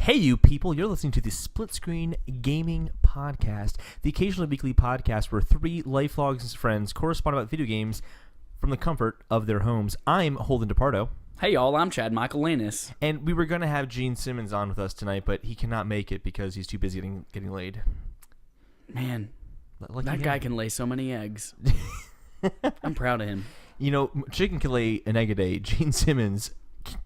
Hey, you people, you're listening to the Split Screen Gaming Podcast, the occasionally weekly podcast where three lifelong friends correspond about video games from the comfort of their homes. I'm Holden DePardo. Hey, y'all, I'm Chad Michael Lanus. And we were going to have Gene Simmons on with us tonight, but he cannot make it because he's too busy getting laid. Man, Lucky that him. guy can lay so many eggs. I'm proud of him. You know, chicken can lay an egg a day. Gene Simmons,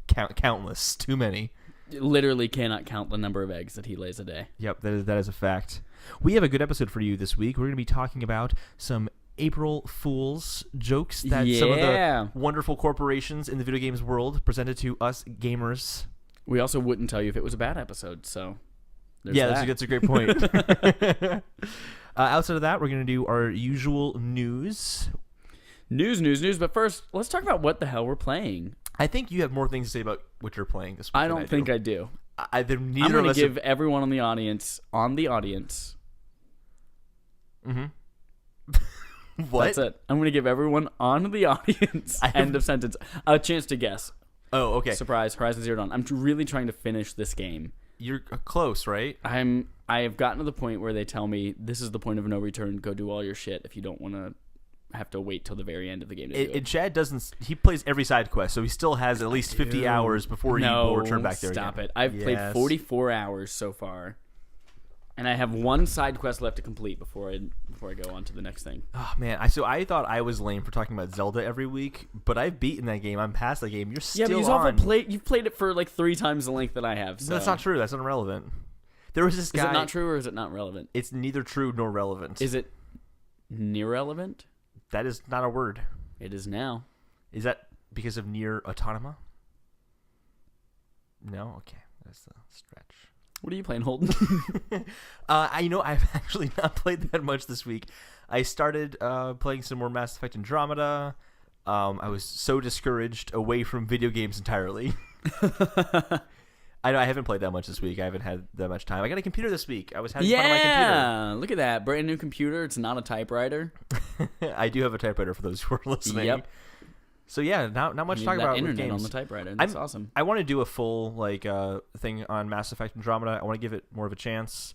countless. Too many. Literally cannot count the number of eggs that he lays a day. Yep, that is a fact. We have a good episode for you this week. We're going to be talking about some April Fool's jokes that some of the wonderful corporations in the video games world presented to us gamers. We also wouldn't tell you if it was a bad episode, so there's that. That's a great point. Outside of that, we're going to do our usual news. News. But first, let's talk about what the hell we're playing. I think you have more things to say about what you're playing this week. I don't think I do. I'm going to give everyone on the audience. Mm-hmm. What? That's it. I'm going to give everyone on the audience, end of sentence, a chance to guess. Oh, okay. Surprise, Horizon Zero Dawn. I'm really trying to finish this game. You're close, right? I have gotten to the point where they tell me, this is the point of no return, go do all your shit if you don't want to have to wait till the very end of the game to do it. And Chad he plays every side quest, so he still has at least 50 hours before he will return back there again. Stop it. I've played 44 hours so far, and I have one side quest left to complete before I go on to the next thing. Oh, man. I thought I was lame for talking about Zelda every week, but I've beaten that game. I'm past that game. You're still on. You've played it for like 3 times the length that I have. So. No, that's not true. That's irrelevant. There was this guy. Is it not true or is it not relevant? It's neither true nor relevant. Is it near-relevant? That is not a word. It is now. Is that because of near autonoma? No? Okay. That's the stretch. What are you playing, Holden? I've actually not played that much this week. I started playing some more Mass Effect Andromeda. I was so discouraged away from video games entirely. I haven't played that much this week. I haven't had that much time. I got a computer this week. I was having fun on my computer. Yeah, look at that. Brand new computer. It's not a typewriter. I do have a typewriter for those who are listening. Yep. So yeah, not much to talk about with internet games. On the typewriter. That's awesome. I want to do a full thing on Mass Effect Andromeda. I want to give it more of a chance.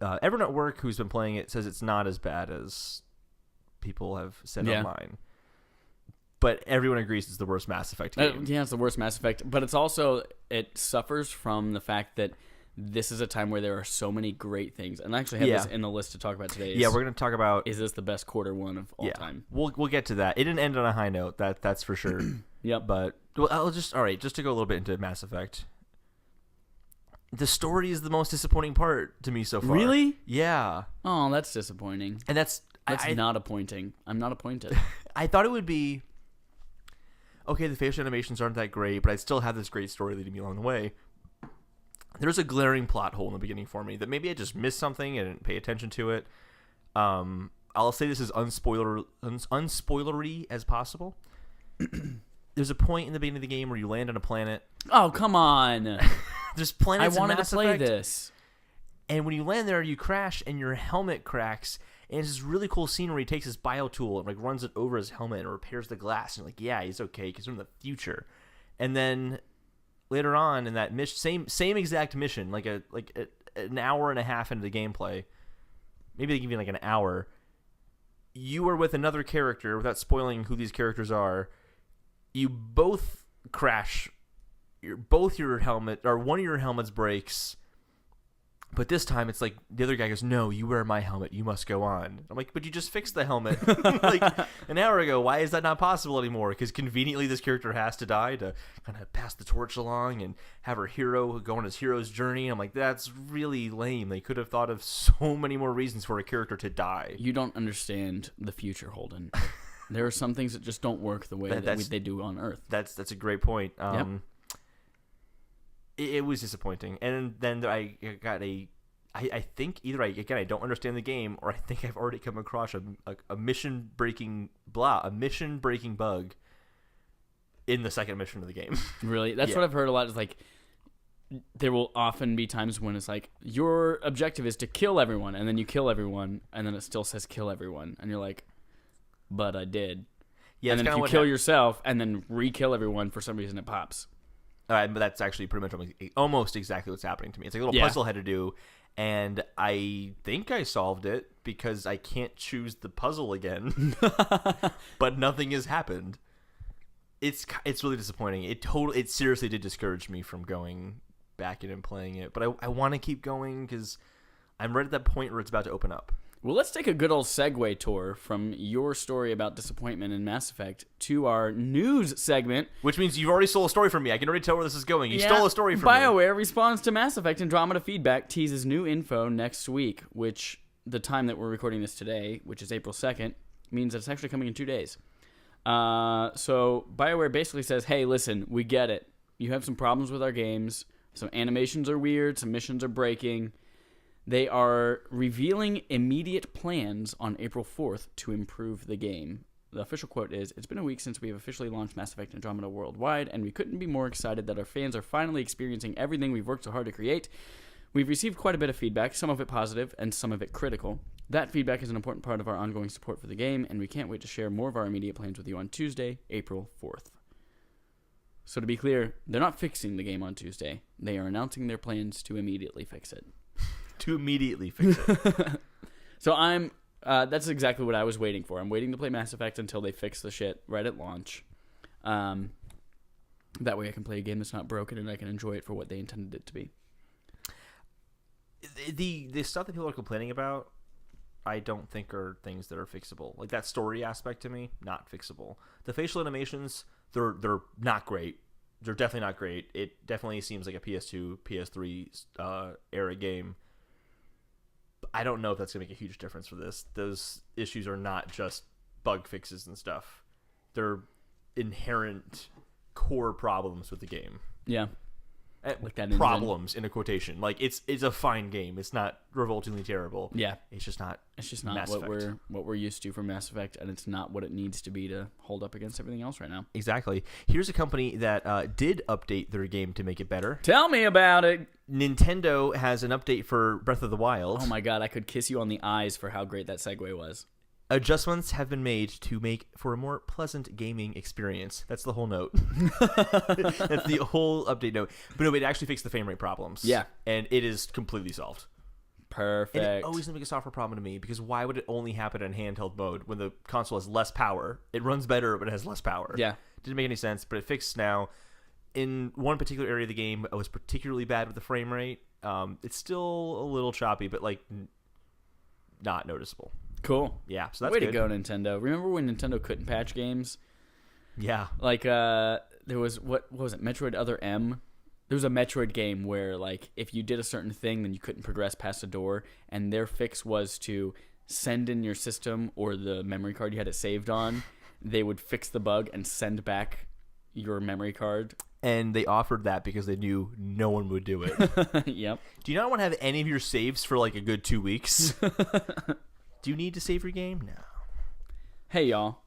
Everyone at work who's been playing it says it's not as bad as people have said online. But everyone agrees it's the worst Mass Effect game. It's the worst Mass Effect. But it suffers from the fact that this is a time where there are so many great things. And I actually have this in the list to talk about today. We're going to talk about... Is this the best quarter one of all time? We'll get to that. It didn't end on a high note, that's for sure. Yep. But just to go a little bit into Mass Effect. The story is the most disappointing part to me so far. Really? Yeah. Oh, that's disappointing. And that's not appointing. I'm not appointed. I thought it would be... Okay, the facial animations aren't that great, but I still have this great story leading me along the way. There's a glaring plot hole in the beginning for me that maybe I just missed something and didn't pay attention to it. I'll say this as unspoilery as possible. There's a point in the beginning of the game where you land on a planet. Oh, come on. There's planets I wanted in Mass to play Effect, this. And when you land there, you crash and your helmet cracks. And it's this really cool scene where he takes his bio tool and runs it over his helmet and repairs the glass. And you're like, he's okay because we're in the future. And then later on in that same exact mission, an hour and a half into the gameplay, maybe even an hour, you are with another character, without spoiling who these characters are. You both crash. Your helmet, or one of your helmets breaks. But this time, it's like, the other guy goes, no, you wear my helmet. You must go on. I'm like, but you just fixed the helmet an hour ago. Why is that not possible anymore? Because conveniently, this character has to die to kind of pass the torch along and have her hero go on his hero's journey. I'm like, that's really lame. They could have thought of so many more reasons for a character to die. You don't understand the future, Holden. There are some things that just don't work the way that they do on Earth. That's a great point. Yep. It was disappointing, and then I got I think either I don't understand the game, or I think I've already come across a mission breaking bug in the second mission of the game. Really, that's what I've heard a lot. Is there will often be times when it's like your objective is to kill everyone, and then you kill everyone, and then it still says kill everyone, and you're like, but I did. Yeah, and then if you kill yourself and then re-kill everyone, for some reason it pops. But that's actually pretty much almost exactly what's happening to me. It's like a little puzzle I had to do, and I think I solved it because I can't choose the puzzle again, but nothing has happened. It's really disappointing. It seriously did discourage me from going back in and playing it, but I want to keep going because I'm right at that point where it's about to open up. Well, let's take a good old segue tour from your story about disappointment in Mass Effect to our news segment. Which means you've already stole a story from me. I can already tell where this is going. You stole a story from me. BioWare responds to Mass Effect Andromeda feedback, teases new info next week, which the time that we're recording this today, which is April 2nd, means that it's actually coming in 2 days. So BioWare basically says, hey, listen, we get it. You have some problems with our games. Some animations are weird. Some missions are breaking. They are revealing immediate plans on April 4th to improve the game. The official quote is, "It's been a week since we have officially launched Mass Effect Andromeda worldwide, and we couldn't be more excited that our fans are finally experiencing everything we've worked so hard to create. We've received quite a bit of feedback, some of it positive and some of it critical. That feedback is an important part of our ongoing support for the game, and we can't wait to share more of our immediate plans with you on Tuesday, April 4th. So to be clear, they're not fixing the game on Tuesday. They are announcing their plans to immediately fix it. To immediately fix it. So that's exactly what I was waiting for. I'm waiting to play Mass Effect until they fix the shit right at launch. That way I can play a game that's not broken and I can enjoy it for what they intended it to be. The stuff that people are complaining about, I don't think are things that are fixable. Like that story aspect to me, not fixable. The facial animations, they're not great. They're definitely not great. It definitely seems like a PS2, PS3 era game. I don't know if that's going to make a huge difference for this. Those issues are not just bug fixes and stuff. They're inherent core problems with the game. Yeah. Like that problems in a quotation. Like it's a fine game. It's not revoltingly terrible. Yeah. It's just not Mass Effect. what we're used to from Mass Effect, and it's not what it needs to be to hold up against everything else right now. Exactly. Here's a company that did update their game to make it better. Tell me about it. Nintendo has an update for Breath of the Wild. Oh my god, I could kiss you on the eyes for how great that segue was. Adjustments have been made to make for a more pleasant gaming experience. That's the whole note. That's the whole update note. But no, it actually fixed the frame rate problems. Yeah. And it is completely solved. Perfect. And it always seems like a software problem to me, because why would it only happen in handheld mode when the console has less power? It runs better, but it has less power. Yeah. Didn't make any sense, but it fixed now. In one particular area of the game, I was particularly bad with the frame rate. It's still a little choppy, but like not noticeable. Cool. Yeah, so that's Way good. to go, Nintendo. Remember when Nintendo couldn't patch games? Yeah. Like, there was, what was it, Metroid Other M? There was a Metroid game where, like, if you did a certain thing, then you couldn't progress past a door, and their fix was to send in your system or the memory card you had it saved on. They would fix the bug and send back your memory card. And they offered that because they knew no one would do it. Yep. Do you not want to have any of your saves for, like, a good 2 weeks? Do you need to save your game? No. Hey, y'all.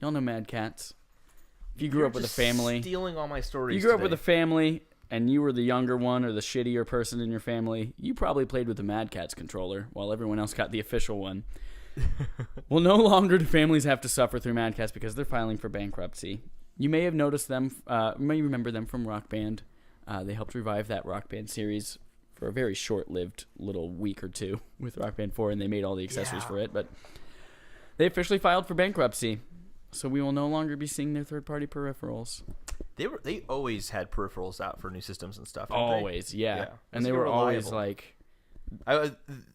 Y'all know Mad Cats? If you grew up with a family... stealing all my stories You grew up today. with a family, and you were the younger one or the shittier person in your family, you probably played with the Mad Cats controller, while everyone else got the official one. Well, no longer do families have to suffer through Mad Cats because they're filing for bankruptcy. You may have noticed them, may remember them from Rock Band. They helped revive that Rock Band series for a very short-lived little week or two with Rock Band 4, and they made all the accessories for it, but they officially filed for bankruptcy, so we will no longer be seeing their third-party peripherals. They always had peripherals out for new systems and stuff. Always, yeah. And they were reliable. always like...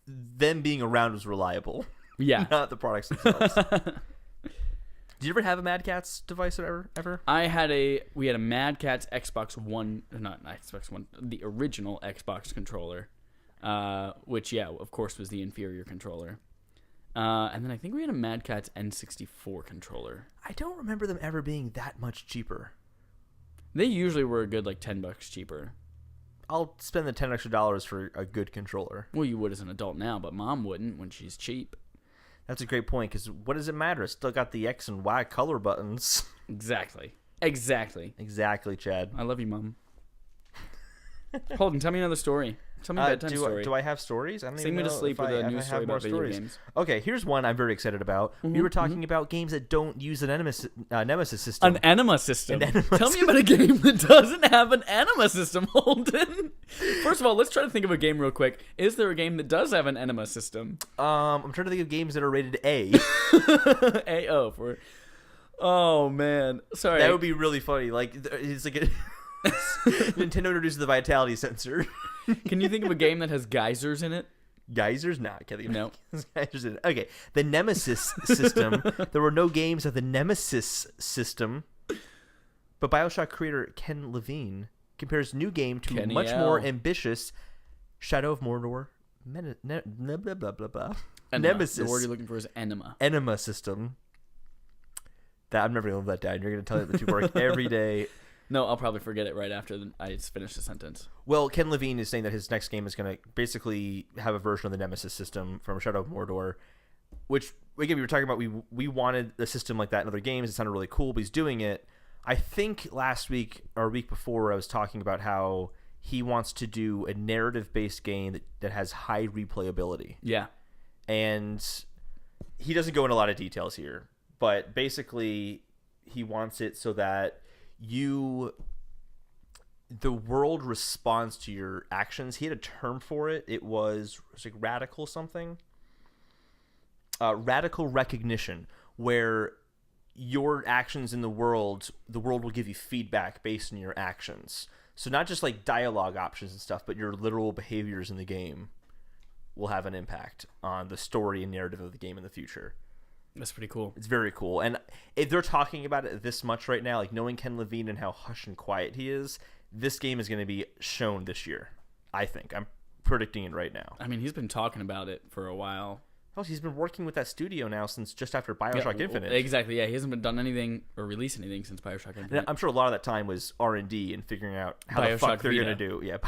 them being around was reliable. Yeah. Not the products themselves. Did you ever have a Mad Catz device ever? We had a Mad Catz Xbox One, not Xbox One, the original Xbox controller, which, yeah, of course was the inferior controller. And then I think we had a Mad Catz N64 controller. I don't remember them ever being that much cheaper. They usually were a good, like, $10 cheaper. I'll spend the $10 extra for a good controller. Well, you would as an adult now, but Mom wouldn't when she's cheap. That's a great point, because what does it matter? It's still got the X and Y color buttons. Exactly, Chad. Exactly, Chad. I love you, Mom. Holden, tell me another story. Tell me a bedtime story. Do I have stories? I don't Sing even me know to sleep if with I, a if news I story have more about video stories. games. Okay, here's one I'm very excited about. We were talking about games that don't use an nemesis system. An enema system. Enema Tell me about a game that doesn't have an enema system, Holden. First of all, let's try to think of a game real quick. Is there a game that does have an enema system? I'm trying to think of games that are rated A. AO for. Oh man, sorry. That would be really funny. Like it's like Nintendo introduces the vitality sensor. Can you think of a game that has geysers in it? Geysers? Nah, I can't think of No. geysers in it. Okay, the Nemesis system. There were no games of the Nemesis system, but BioShock creator Ken Levine compares new game to Kenny much L. more ambitious Shadow of Mordor. Blah blah blah blah. Enema. Nemesis. The word you're looking for is enema. Enema system. That I'm never gonna live that down. You're gonna tell it that you work every day. No, I'll probably forget it right after I finish the sentence. Well, Ken Levine is saying that his next game is going to basically have a version of the Nemesis system from Shadow of Mordor, which, again, we were talking about, we wanted a system like that in other games. It sounded really cool, but he's doing it. I think last week or a week before I was talking about how he wants to do a narrative-based game that has high replayability. Yeah. And he doesn't go into a lot of details here, but basically he wants it so that the world responds to your actions. He had a term for it. It was like radical something. Radical recognition, where your actions in the world will give you feedback based on your actions. So not just like dialogue options and stuff, but your literal behaviors in the game will have an impact on the story and narrative of the game in the future. That's pretty cool. It's very cool. And if they're talking about it this much right now, like knowing Ken Levine and how hush and quiet he is, this game is going to be shown this year, I think. I'm predicting it right now. I mean, he's been talking about it for a while. Oh, he's been working with that studio now since just after BioShock Infinite. Exactly, yeah. He hasn't been done anything or released anything since BioShock Infinite. And I'm sure a lot of that time was R&D and figuring out how BioShock the fuck they're Vita. going to do. Yeah.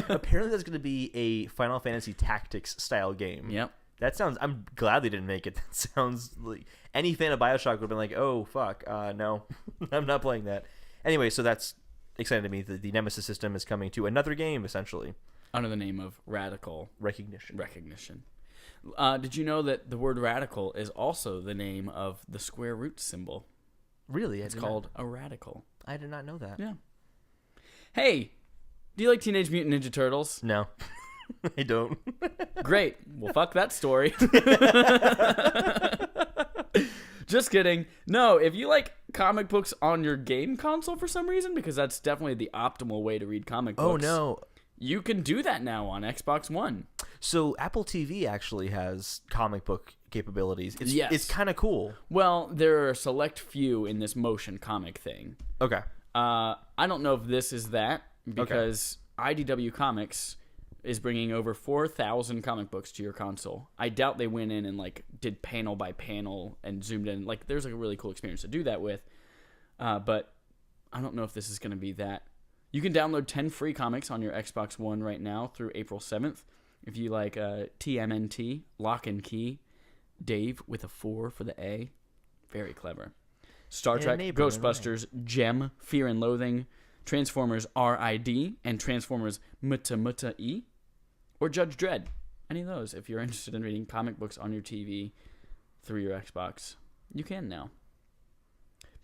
Apparently there's going to be a Final Fantasy Tactics style game. Yep. That sounds... I'm glad they didn't make it. That sounds like... Any fan of BioShock would have been like, oh, fuck, no. I'm not playing that. Anyway, so that's exciting to me. The Nemesis system is coming to another game, essentially. Under the name of Radical Recognition. Did you know that the word radical is also the name of the square root symbol? Really? It's called a radical. I did not know that. Yeah. Hey, do you like Teenage Mutant Ninja Turtles? No. I don't. Great. Well, fuck that story. Just kidding. No, if you like comic books on your game console for some reason, because that's definitely the optimal way to read comic books. Oh, no. You can do that now on Xbox One. So Apple TV actually has comic book capabilities. It's kind of cool. Well, there are a select few in this motion comic thing. Okay. I don't know if this is that, because IDW Comics is bringing over 4,000 comic books to your console. I doubt they went in and like did panel by panel and zoomed in. Like, there's like a really cool experience to do that with. But I don't know if this is going to be that. You can download 10 free comics on your Xbox One right now through April 7th. If you like TMNT, Lock and Key, Dave with a 4 for the A. Very clever. Star Trek, Ghostbusters, Gem, Fear and Loathing, Transformers RID, and Transformers Muta-Muta-E, or Judge Dredd. Any of those. If you're interested in reading comic books on your TV through your Xbox, you can now.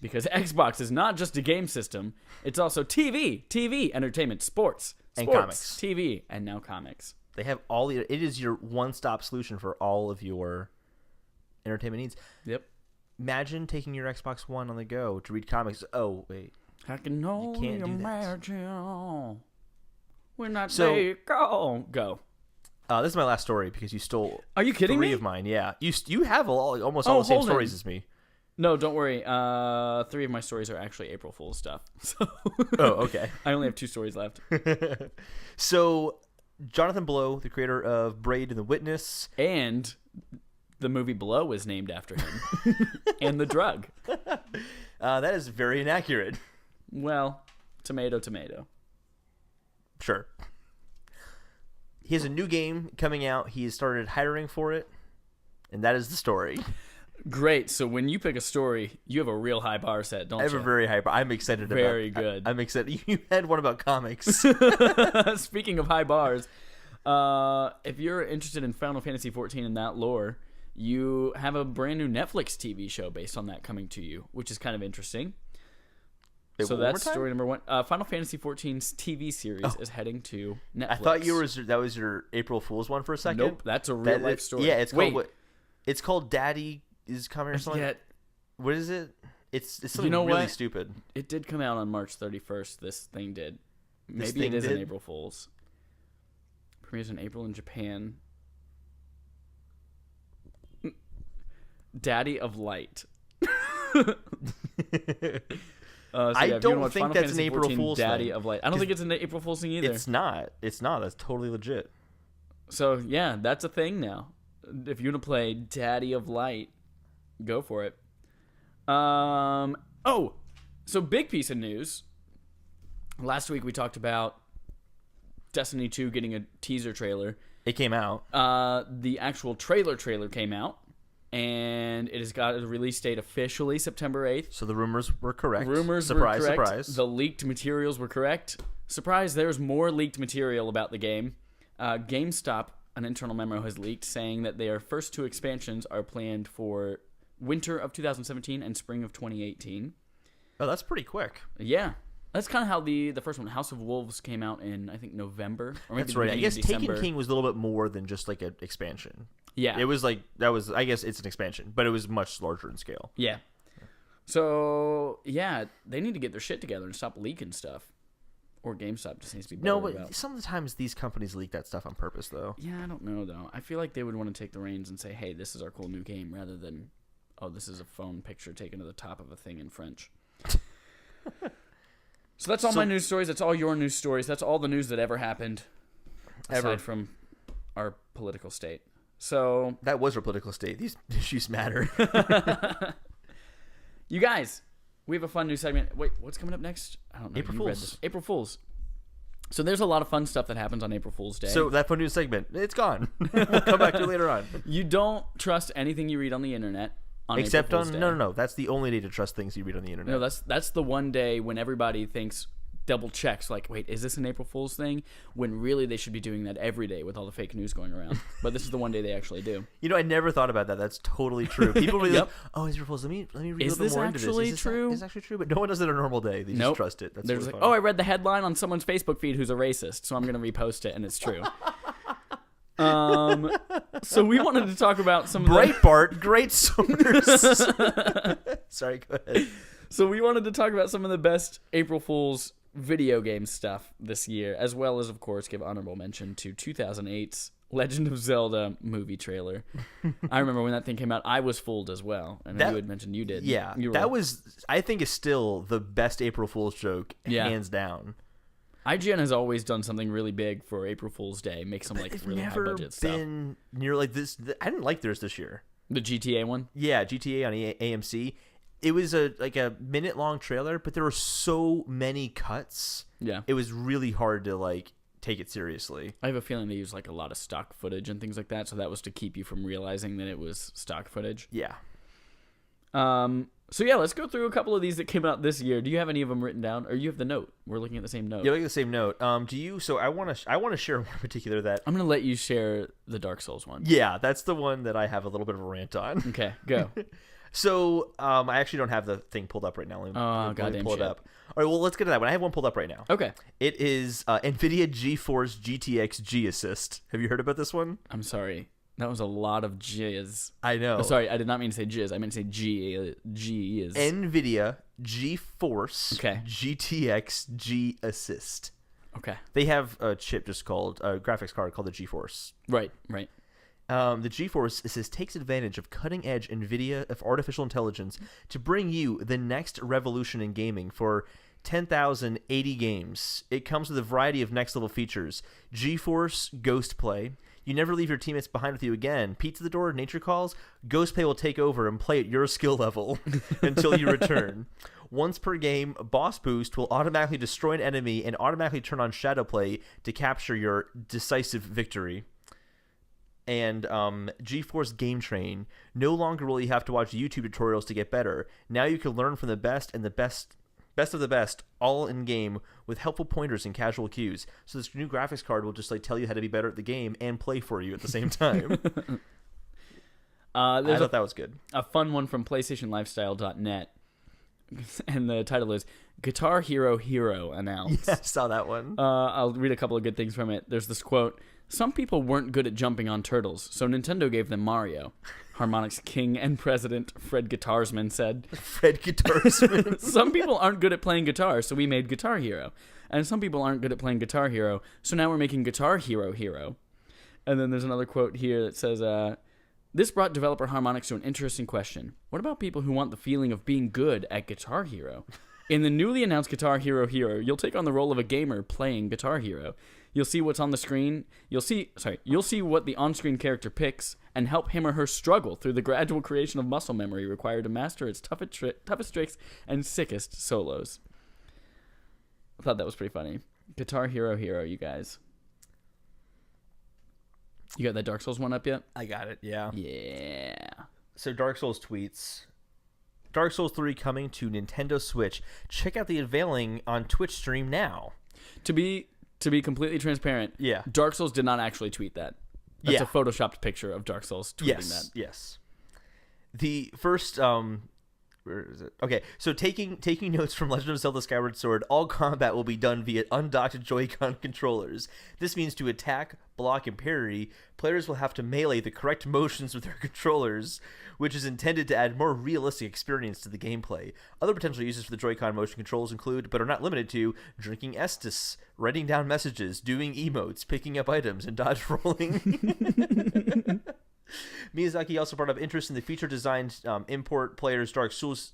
Because Xbox is not just a game system, it's also TV, entertainment, sports, and comics. TV, and now comics. They have all the... It is your one-stop solution for all of your entertainment needs. Yep. Imagine taking your Xbox One on the go to read comics. Oh, wait. I can only can't do that. imagine when I So- take go. This is my last story because you stole... Are you kidding 3 me? of mine, yeah. You have almost all the same hold stories on. as me. No, don't worry. 3 of my stories are actually April Fool's stuff. So Oh, okay. I only have 2 stories left. So, Jonathan Blow, the creator of Braid and the Witness... And the movie Blow was named after him. And the drug. that is very inaccurate. Well, tomato. Sure. He has a new game coming out. He has started hiring for it, and that is the story. Great. So when you pick a story, you have a real high bar set, don't you? I have a very high bar. I'm excited about it. Very good. I'm excited. You had one about comics. Speaking of high bars, if you're interested in Final Fantasy XIV and that lore, you have a brand new Netflix TV show based on that coming to you, which is kind of interesting. Wait, So one more that's time? story number one. Final Fantasy XIV's TV series is heading to Netflix. I thought that was your April Fool's one for a second. Nope, that's a real life story. Yeah, it's Wait, called what? It's called Daddy is Coming or something. Yeah, What is it? It's something know really what? stupid. it did come out on March 31st. This thing did. This Maybe thing it is an did? April Fool's. Premieres in April in Japan. Daddy of Light. I if you don't wanna watch think Final that's an Fantasy April 14 Fool's Daddy thing. of Light. I don't think it's an April Fool's thing either. It's not. It's not. That's totally legit. So yeah, that's a thing now. If you want to play Daddy of Light, go for it. Oh, so big piece of news. Last week we talked about Destiny 2 getting a teaser trailer. It came out. The actual trailer came out, and it has got a release date officially September 8th. So the rumors were correct. Rumors surprise, were correct. surprise. The leaked materials were correct. Surprise, there's more leaked material about the game. GameStop, an internal memo has leaked saying that their first two expansions are planned for winter of 2017 and spring of 2018. Oh, that's pretty quick. Yeah. That's kind of how the first one, House of Wolves, came out in, I think, November. Or maybe That's right. I the guess beginning of Taken December. King was a little bit more than just like an expansion. Yeah. It was like, I guess it's an expansion, but it was much larger in scale. Yeah. So, yeah, they need to get their shit together and stop leaking stuff. Or GameStop just needs to be better No, but about. sometimes these companies leak that stuff on purpose, though. Yeah, I don't know, though. I feel like they would want to take the reins and say, hey, this is our cool new game, rather than, oh, this is a phone picture taken to the top of a thing in French. So that's all my news stories. That's all your news stories. That's all the news that ever happened, aside from our political state. So That was our political state. These issues matter. you guys, we have a fun new segment. Wait, what's coming up next? I don't know. April You read Fools. this. April Fools. So there's a lot of fun stuff that happens on April Fool's Day. So that fun news segment, it's gone. We'll come back to it later on. You don't trust anything you read on the internet on Except April on Fool's Day. no. That's the only day to trust things you read on the internet. No, that's the one day when everybody thinks double checks like, wait, is this an April Fool's thing? When really they should be doing that every day with all the fake news going around. But this is the one day they actually do. You know, I never thought about that. That's totally true. People really Yep. like, oh, April Fool's. Let me read Is a little this bit more into this. actually Is this true? It's actually true, but no one does it on a normal day. They Nope. just trust it. That's They're really just like, fun. oh, I read the headline on someone's Facebook feed who's a racist, so I'm going to repost it, and it's true. So we wanted to talk about some of the... Breitbart, great source. Sorry, go ahead. So we wanted to talk about some of the best April Fool's video game stuff this year, as well as, of course, give honorable mention to 2008's Legend of Zelda movie trailer. I remember when that thing came out, I was fooled as well. And you had mentioned you did. Yeah, that was, I think, is still the best April Fool's joke, hands down. IGN has always done something really big for April Fool's Day, make some like really high budget stuff. Been near like this. I didn't like theirs this year. The GTA one? Yeah, GTA on AMC. It was a minute-long trailer, but there were so many cuts. Yeah. It was really hard to like take it seriously. I have a feeling they used like a lot of stock footage and things like that, so that was to keep you from realizing that it was stock footage. Yeah. So yeah, let's go through a couple of these that came out this year. Do you have any of them written down, or you have the note? We're looking at the same note. Yeah, look at the same note. Do you? So I want to share one in particular that I'm gonna let you share the Dark Souls one. Yeah, that's the one that I have a little bit of a rant on. Okay, go. So I actually don't have the thing pulled up right now. Let me goddamn pull shit. it up. All right, well, let's get to that one. I have one pulled up right now. Okay. It is NVIDIA GeForce GTX G Assist. Have you heard about this one? I'm sorry. That was a lot of jizz. I know. Oh, sorry, I did not mean to say jizz. I meant to say G is. NVIDIA GeForce Okay. GTX G Assist. Okay. They have a chip just called a graphics card called the GeForce. Right. The GeForce Assist takes advantage of cutting-edge NVIDIA of artificial intelligence to bring you the next revolution in gaming for 10,080 games. It comes with a variety of next-level features. GeForce Ghost Play. You never leave your teammates behind with you again. Pizza the door, nature calls. Ghost Play will take over and play at your skill level until you return. Once per game, Boss Boost will automatically destroy an enemy and automatically turn on Shadow Play to capture your decisive victory. and GeForce Game Train. No longer will you have to watch YouTube tutorials to get better. Now you can learn from the best and the best of the best, all in game with helpful pointers and casual cues. So this new graphics card will just like tell you how to be better at the game and play for you at the same time. I thought that was good. A fun one from PlayStationLifestyle.net, and the title is Guitar Hero Hero announced. Yeah, I saw that one. I'll read a couple of good things from it. There's this quote: "Some people weren't good at jumping on turtles, so Nintendo gave them Mario." Harmonix king and president Fred Guitarsman said. Fred Guitarsman. "Some people aren't good at playing guitar, so we made Guitar Hero. And some people aren't good at playing Guitar Hero, so now we're making Guitar Hero Hero." And then there's another quote here that says, "This brought developer Harmonix to an interesting question. What about people who want the feeling of being good at Guitar Hero? In the newly announced Guitar Hero Hero, you'll take on the role of a gamer playing Guitar Hero. You'll see what's on the screen. You'll see what the on-screen character picks and help him or her struggle through the gradual creation of muscle memory required to master its toughest tricks and sickest solos." I thought that was pretty funny. Guitar Hero Hero, you guys. You got that Dark Souls one up yet? I got it, yeah. Yeah. So Dark Souls tweets. Dark Souls 3 coming to Nintendo Switch. Check out the unveiling on Twitch stream now. To be completely transparent, Yeah. Dark Souls did not actually tweet that. That's a photoshopped picture of Dark Souls tweeting that. Yes. The first where is it? Okay, so taking notes from Legend of Zelda Skyward Sword, all combat will be done via undocked Joy-Con controllers. This means to attack, block, and parry, players will have to melee the correct motions with their controllers, which is intended to add more realistic experience to the gameplay. Other potential uses for the Joy-Con motion controls include, but are not limited to, drinking Estus, writing down messages, doing emotes, picking up items, and dodge rolling. Miyazaki also brought up interest in the feature-designed import players' Dark Souls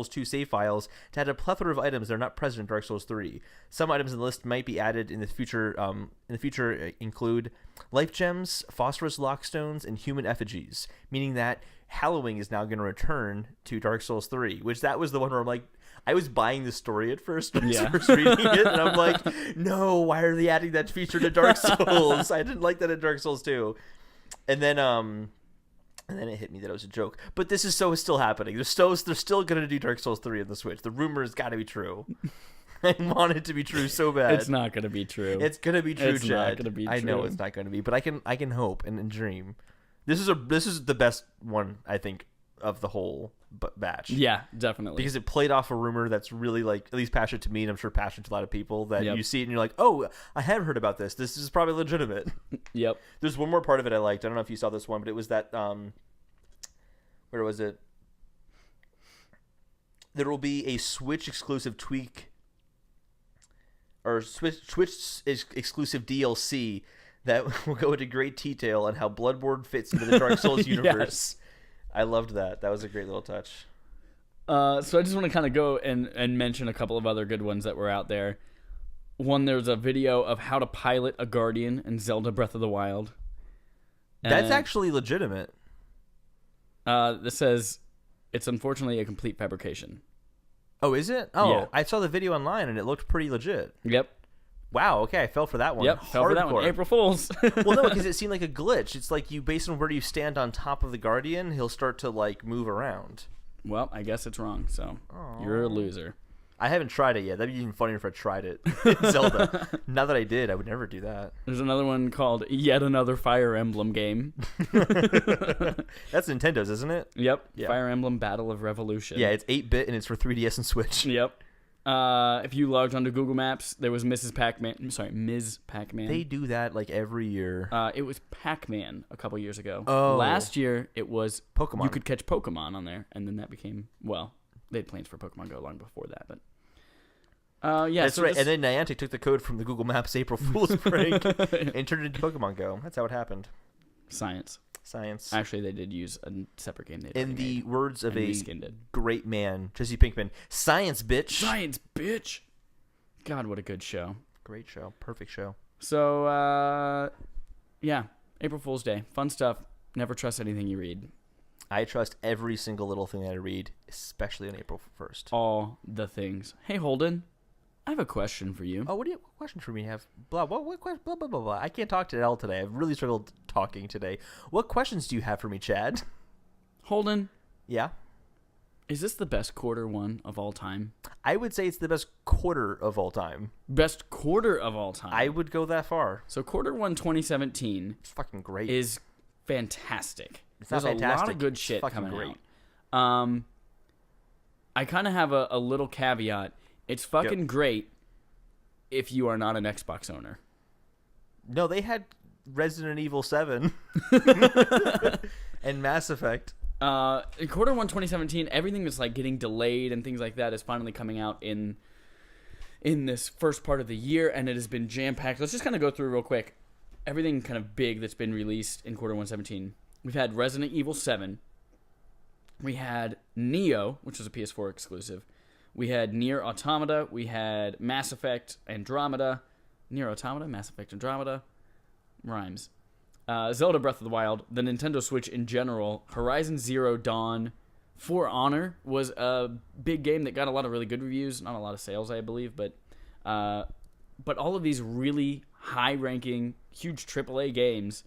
2 save files to add a plethora of items that are not present in Dark Souls 3. Some items in the list might be added in the future. Include life gems, phosphorus lockstones, and human effigies, meaning that Hallowing is now going to return to Dark Souls 3. Which that was the one where I'm like, I was buying the story at first when I was first reading it, and I'm like, no, why are they adding that feature to Dark Souls? I didn't like that in Dark Souls 2. And then it hit me that it was a joke. But this is still happening. They're still going to do Dark Souls 3 on the Switch. The rumor has got to be true. I want it to be true so bad. It's not going to be true. It's going to be true, it's Chad. Not gonna be true. I know it's not going to be, but I can hope and dream. This is the best one, I think, of the whole batch. Yeah, definitely. Because it played off a rumor that's really, like, at least passionate to me, and I'm sure passionate to a lot of people, that you see it and you're like, oh, I have heard about this. This is probably legitimate. Yep. There's one more part of it I liked. I don't know if you saw this one, but it was that, where was it? There will be a Switch exclusive tweak, or Switch exclusive DLC that will go into great detail on how Bloodborne fits into the Dark Souls universe. Yes. I loved that. That was a great little touch. So I just want to kind of go and mention a couple of other good ones that were out there. One, there's a video of how to pilot a Guardian in Zelda Breath of the Wild. That's actually legitimate. This says it's unfortunately a complete fabrication. Oh, is it? Oh, yeah. I saw the video online and it looked pretty legit. Yep. Wow, okay, I fell for that one. Yep, fell for that one. April Fools. Well, no, because it seemed like a glitch. It's like you, based on where you stand on top of the Guardian, he'll start to, like, move around. Well, I guess it's wrong, so you're a loser. I haven't tried it yet. That'd be even funnier if I tried it in Zelda. Now that I did, I would never do that. There's another one called Yet Another Fire Emblem Game. That's Nintendo's, isn't it? Yep. Yeah. Fire Emblem Battle of Revolution. Yeah, it's 8-bit and it's for 3DS and Switch. Yep. If you logged onto Google Maps, there was Ms. Pac-Man. They do that like every year. It was Pac-Man a couple years ago. Oh. Last year, it was Pokemon. You could catch Pokemon on there, and then that became, well, they had plans for Pokemon Go long before that, but... yeah, that's right. And then Niantic took the code from the Google Maps April Fool's prank and turned it into Pokemon Go. That's how it happened. Science. Actually, they did use a separate game. In the words of a Reskinned. great man, Jesse Pinkman, science, bitch. Science, bitch. God, what a good show. Great show. Perfect show. So, yeah, April Fool's Day. Fun stuff. Never trust anything you read. I trust every single little thing that I read, especially on April 1st. All the things. Hey, Holden. I have a question for you. Oh, what question for me have? What question? Blah, blah, blah, blah. I can't talk to L today. I've really struggled talking today. What questions do you have for me, Chad? Holden. Yeah? Is this the best quarter one of all time? I would say it's the best quarter of all time. Best quarter of all time. I would go that far. So quarter one 2017 It's fucking great. is fantastic. It's not There's fantastic. a lot of good It's shit fucking coming great. out. I kind of have a little caveat. It's fucking great if you are not an Xbox owner. No, they had Resident Evil 7 and Mass Effect. In quarter one 2017, everything that's like getting delayed and things like that is finally coming out in this first part of the year, and it has been jam-packed. Let's just kind of go through real quick everything kind of big that's been released in quarter 117. We've had Resident Evil 7. We had Neo, which was a PS4 exclusive. We had Nier Automata. We had Mass Effect Andromeda. Nier Automata, Mass Effect Andromeda. Rhymes. Zelda Breath of the Wild. The Nintendo Switch in general. Horizon Zero Dawn. For Honor was a big game that got a lot of really good reviews. Not a lot of sales, I believe, but all of these really high-ranking, huge AAA games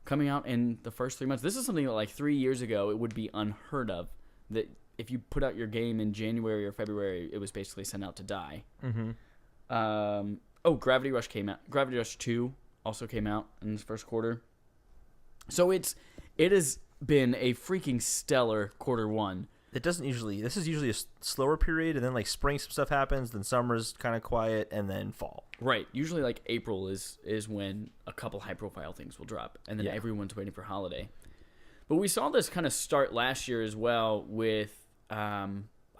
coming out in the first 3 months. This is something that like 3 years ago it would be unheard of. That if you put out your game in January or February, it was basically sent out to die. Mm-hmm. Gravity Rush came out. Gravity Rush 2 also came out in this first quarter. So it has been a freaking stellar quarter one. This is usually a slower period, and then like spring some stuff happens, then summer's kind of quiet, and then fall. Right. Usually like April is when a couple high profile things will drop, and then everyone's waiting for holiday. But we saw this kind of start last year as well with, I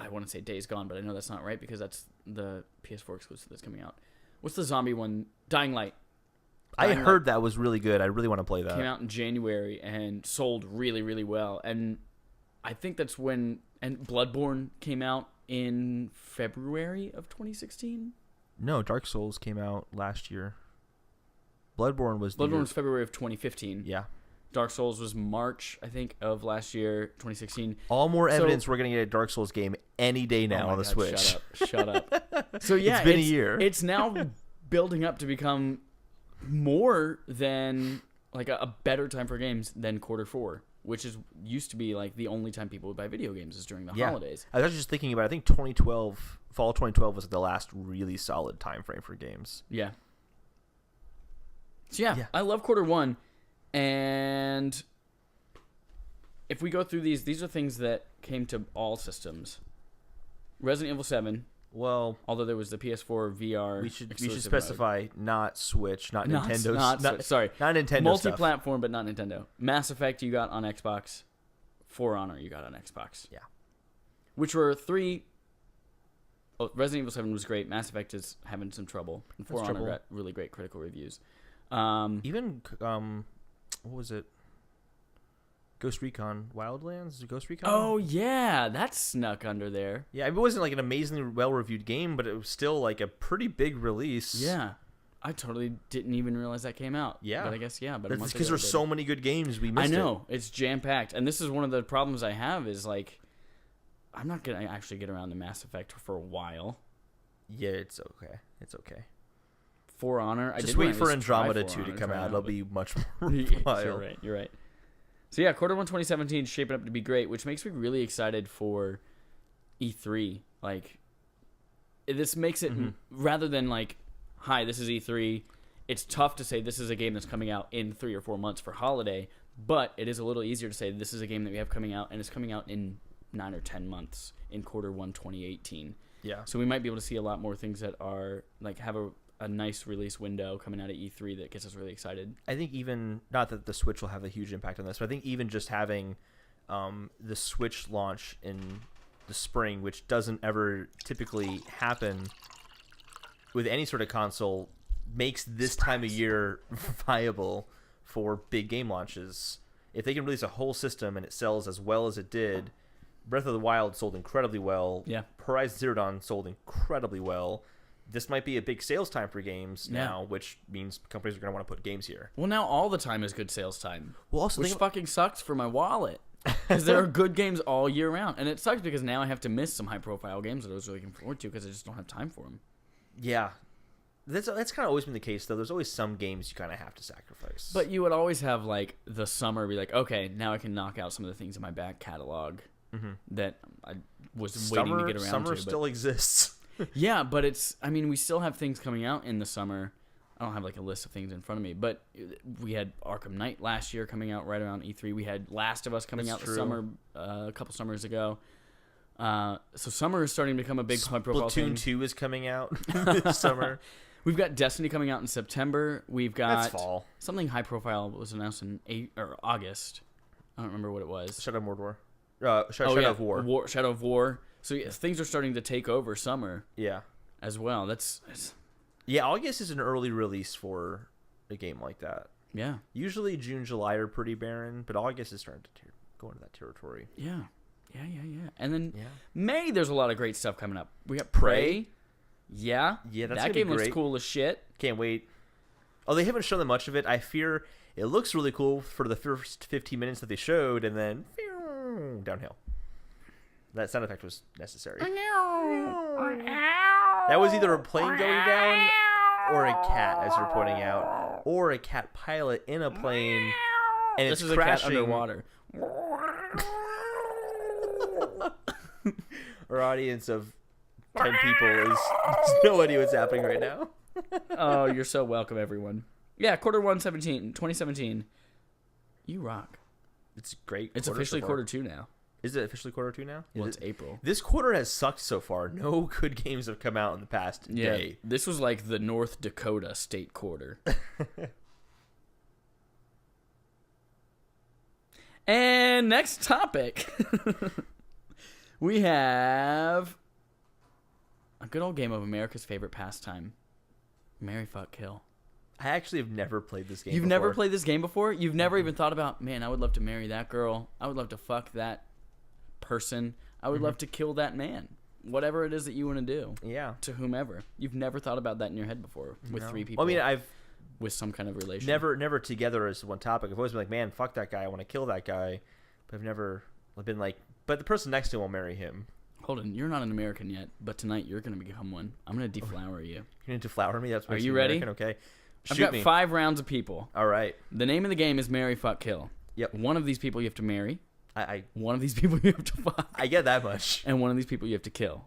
want to say Days Gone, but I know that's not right because that's the PS4 exclusive that's coming out. What's the zombie one? Dying Light. I heard that was really good. I really want to play that. Came out in January and sold really, really well. And I think that's when... And Bloodborne came out in February of 2016? No, Dark Souls came out last year. Bloodborne was February of 2015. Yeah. Dark Souls was March, I think, of last year, 2016. All more evidence we're going to get a Dark Souls game any day now on the God, Switch. Shut up. So yeah, it's been a year. It's now building up to become more than like a better time for games than quarter four, which used to be like the only time people would buy video games is during the holidays. I was actually just thinking about it. I think 2012, fall 2012 was the last really solid time frame for games. Yeah. So yeah, I love quarter one. And if we go through these are things that came to all systems. Resident Evil 7. Well, although there was the PS4 VR, we should specify mode. Not Switch, not Nintendo. Not Nintendo. Multi-platform, stuff. But not Nintendo. Mass Effect you got on Xbox. For Honor you got on Xbox. Yeah, which were three. Oh, Resident Evil 7 was great. Mass Effect is having some trouble. And For Honor got really great critical reviews. Even what was it? Ghost Recon Wildlands? Is it Ghost Recon? Oh, yeah. That snuck under there. Yeah, it wasn't like an amazingly well-reviewed game, but it was still like a pretty big release. Yeah. I totally didn't even realize that came out. Yeah. But I guess, but it's because there's so many good games we missed. I know. It's jam-packed. And this is one of the problems I have is like, I'm not going to actually get around to Mass Effect for a while. Yeah, it's okay. It's okay. For Honor. Just wait for Andromeda 2 to come out. It'll be much more wild. You're right. So yeah, quarter one 2017 is shaping up to be great, which makes me really excited for E3. Like, this makes it, rather than like, hi, this is E3, it's tough to say this is a game that's coming out in 3 or 4 months for holiday, but it is a little easier to say this is a game that we have coming out, and it's coming out in 9 or 10 months in quarter one 2018. Yeah. So we might be able to see a lot more things that are, like, have a nice release window coming out of E3 that gets us really excited. I think even, not that the Switch will have a huge impact on this, but I think even just having the Switch launch in the spring, which doesn't ever typically happen with any sort of console, makes this time of year viable for big game launches. If they can release a whole system and it sells as well as it did, Breath of the Wild sold incredibly well. Yeah. Horizon Zero Dawn sold incredibly well. This might be a big sales time for games now, which means companies are going to want to put games here. Well, now all the time is good sales time. Well, also which fucking sucks for my wallet. Because there are good games all year round. And it sucks because now I have to miss some high-profile games that I was really looking forward to because I just don't have time for them. Yeah. That's kind of always been the case, though. There's always some games you kind of have to sacrifice. But you would always have, like, the summer be like, okay, now I can knock out some of the things in my back catalog that I was waiting to get around to. Summer still exists. Yeah, but we still have things coming out in the summer. I don't have, like, a list of things in front of me, but we had Arkham Knight last year coming out right around E3. We had Last of Us coming out this summer, a couple summers ago. So summer is starting to become a big high-profile thing. Splatoon 2 is coming out this summer. We've got Destiny coming out in September. We've got That's fall. Something high-profile was announced in August. I don't remember what it was. Shadow of Mordor. Shadow of War. Shadow of War. So yeah, things are starting to take over summer. Yeah. As well. Yeah, August is an early release for a game like that. Yeah. Usually June, July are pretty barren, but August is starting to go into that territory. Yeah. And then May, there's a lot of great stuff coming up. We got Prey. Yeah, that game looks cool as shit. Can't wait. Oh, they haven't shown them much of it. I fear it looks really cool for the first 15 minutes that they showed, and then downhill. That sound effect was necessary. That was either a plane going down, or a cat, as you're pointing out, or a cat pilot in a plane, and this it's is crashing a cat underwater. Our audience of 10 people has no idea what's happening right now. Oh, you're so welcome, everyone. Yeah, Q1 2017. You rock. It's great. It's officially Q2 now. Is it officially Q2 now? Well, it's April. This quarter has sucked so far. No good games have come out in the past day. This was like the North Dakota state quarter. And next topic. We have a good old game of America's favorite pastime. Marry, fuck, kill. I actually have never played this game You've before. never played this game before? You've never even thought about, man, I would love to marry that girl. I would love to fuck that person. I would love to kill that man. Whatever it is that you want to do. Yeah. To whomever. You've never thought about that in your head before with three people. Well, I mean, I've with some kind of relation. Never together as one topic. I've always been like, man, fuck that guy. I want to kill that guy. But I've never been like, but the person next to him will marry him. Hold on, you're not an American yet, but tonight you're going to become one. I'm going to deflower you. You're going to deflower me? That's Are you ready? American? Okay. I've got 5 rounds of people. All right. The name of the game is Marry, Fuck, Kill. Yep. One of these people you have to marry. I One of these people you have to fuck. I get that much. And one of these people you have to kill.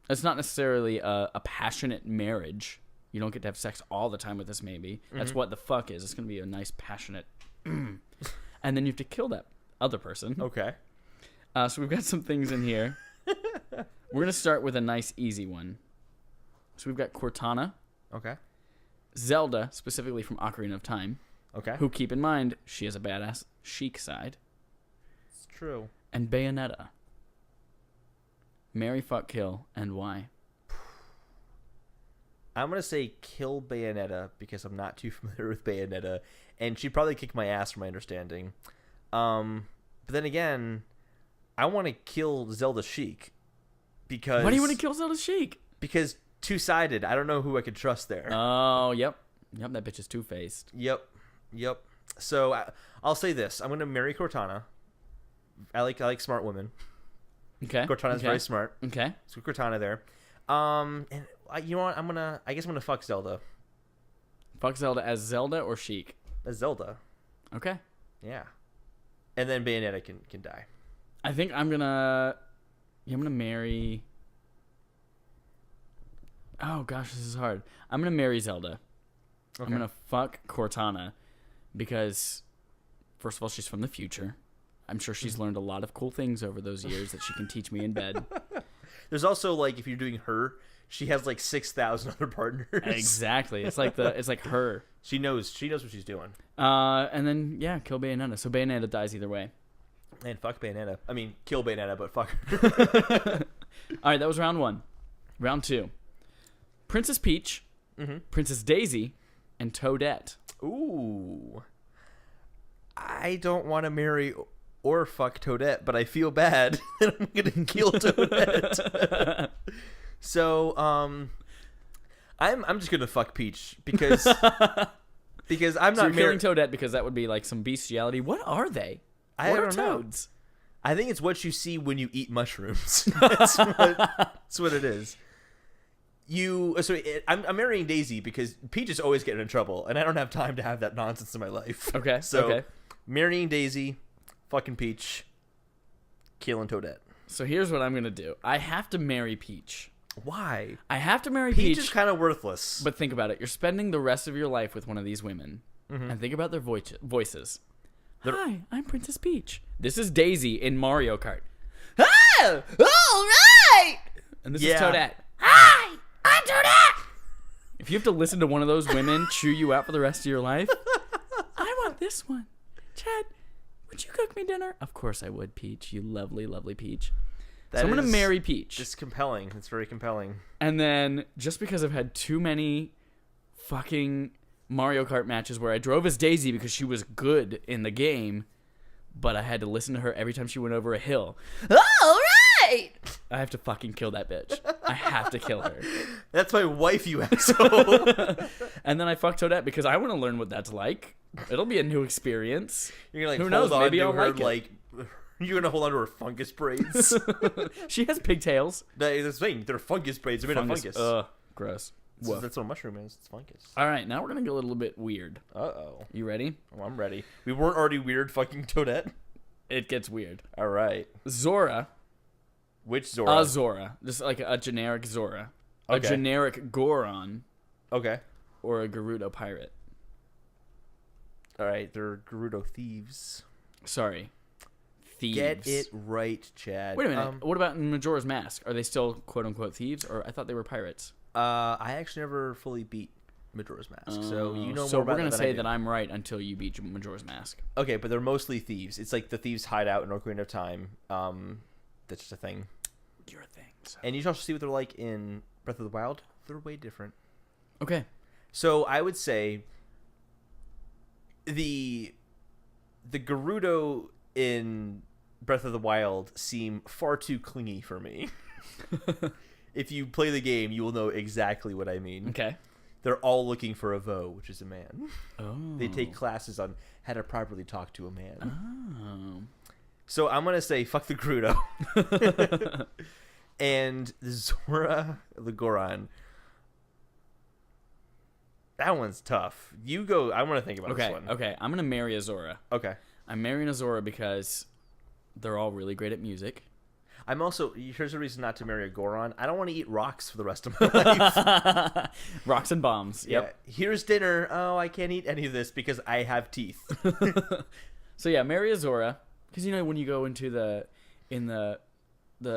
It's not necessarily a passionate marriage. You don't get to have sex all the time with this, maybe. That's what the fuck is. It's going to be a nice, passionate... and then you have to kill that other person. Okay. So we've got some things in here. We're going to start with a nice, easy one. So we've got Cortana. Okay. Zelda, specifically from Ocarina of Time. Okay. Who, keep in mind, she has a badass chic side. It's true. And Bayonetta. Marry, fuck, kill, and why? I'm going to say kill Bayonetta because I'm not too familiar with Bayonetta, and she'd probably kick my ass from my understanding. But then again, I want to kill Zelda Sheik because... Why do you want to kill Zelda Sheik? Because two-sided. I don't know who I could trust there. Oh, yep. Yep, that bitch is two-faced. Yep. So I'll say this. I'm going to marry Cortana. I like smart women. Okay. Cortana's very smart. Okay. So Cortana there. And you know what? I guess I'm going to fuck Zelda. Fuck Zelda as Zelda or Sheik? As Zelda. Okay. Yeah. And then Bayonetta can die. I think I'm gonna marry... Oh gosh, this is hard. I'm gonna marry Zelda. Okay. I'm gonna fuck Cortana because, first of all, she's from the future. I'm sure she's learned a lot of cool things over those years that she can teach me in bed. There's also, like, if you're doing her, she has like 6,000 other partners. Exactly. It's like her. She knows what she's doing. And then kill Bayonetta. So Bayonetta dies either way. And fuck Bayonetta. I mean, kill Bayonetta, but fuck her. All right, that was round 1. Round 2. Princess Peach, Princess Daisy, and Toadette. Ooh. I don't want to marry or fuck Toadette, but I feel bad that I'm going to kill Toadette. So, I'm just going to fuck Peach because I'm not killing Toadette because that would be like some bestiality. What are they? What are toads? I think it's what you see when you eat mushrooms. That's what it is. I'm marrying Daisy because Peach is always getting in trouble, and I don't have time to have that nonsense in my life. Okay. So, okay. marrying Daisy, fucking Peach, killing Toadette. So here's what I'm gonna do. I have to marry Peach. Why? I have to marry Peach Peach. is kind of worthless. But think about it. You're spending the rest of your life with one of these women, and think about their voices. Hi, I'm Princess Peach. This is Daisy in Mario Kart. Oh, all right. And this is Toadette. Hi, I'm Toadette. If you have to listen to one of those women chew you out for the rest of your life, I want this one. Chad, would you cook me dinner? Of course I would, Peach. You lovely, lovely Peach. So I'm going to marry Peach. It's compelling. It's very compelling. And then, just because I've had too many fucking Mario Kart matches where I drove as Daisy because she was good in the game, but I had to listen to her every time she went over a hill. All right! I have to fucking kill that bitch. I have to kill her. That's my wife, you asshole. And then I fuck Toadette because I want to learn what that's like. It'll be a new experience. You're going Who to knows? hold on Maybe to I'll her, like it. You're gonna hold on to her fungus braids. She has pigtails. That's the thing. They're fungus braids. They're made of fungus. Gross. So that's what a mushroom is. It's fungus. All right, now we're gonna get a little bit weird. Uh-oh. You ready? Oh, I'm ready. We weren't already weird, fucking Toadette. It gets weird. All right. Zora. Which Zora? Zora. Just like a generic Zora. Okay. A generic Goron. Okay. Or a Gerudo pirate. All right. They're Gerudo thieves. Sorry. Thieves. Get it right, Chad. Wait a minute. What about in Majora's Mask? Are they still quote-unquote thieves? Or I thought they were pirates. I actually never fully beat Majora's Mask, so you know so more about we're gonna that say than I that I'm right until you beat Majora's Mask. Okay, but they're mostly thieves. It's like the thieves' hideout in Ocarina of Time. That's just a thing. Your thing. So. And you should also see what they're like in Breath of the Wild. They're way different. Okay. So I would say the Gerudo in Breath of the Wild seem far too clingy for me. If you play the game, you will know exactly what I mean. Okay. They're all looking for a Vo, which is a man. Oh. They take classes on how to properly talk to a man. Oh. So I'm going to say fuck the Gerudo. And the Zora, the Goron. That one's tough. You go. I want to think about this one. Okay. I'm going to marry a Zora. Okay. I'm marrying a Zora because they're all really great at music. I'm also, here's a reason not to marry a Goron. I don't want to eat rocks for the rest of my life. Rocks and bombs. Yep. Yeah. Here's dinner. Oh, I can't eat any of this because I have teeth. So yeah, marry a Zora. Because you know when you go into the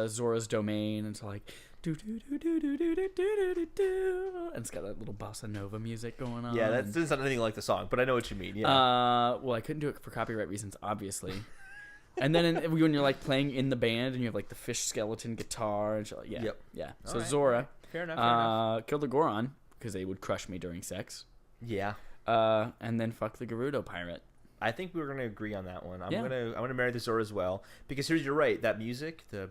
Zora's domain, it's like do do do do do do do do do do, and it's got that little bossa nova music going on. Yeah, that doesn't sound anything like the song, but I know what you mean. Yeah. Well, I couldn't do it for copyright reasons, obviously. And then when you're like playing in the band and you have like the fish skeleton guitar and shit, yeah, Yep. yeah. All So right. Zora, Fair enough. killed the Goron because they would crush me during sex. Yeah. And then fuck the Gerudo pirate. I think we're gonna agree on that one. I'm Yeah. gonna marry the Zora as well because you're right. That music, the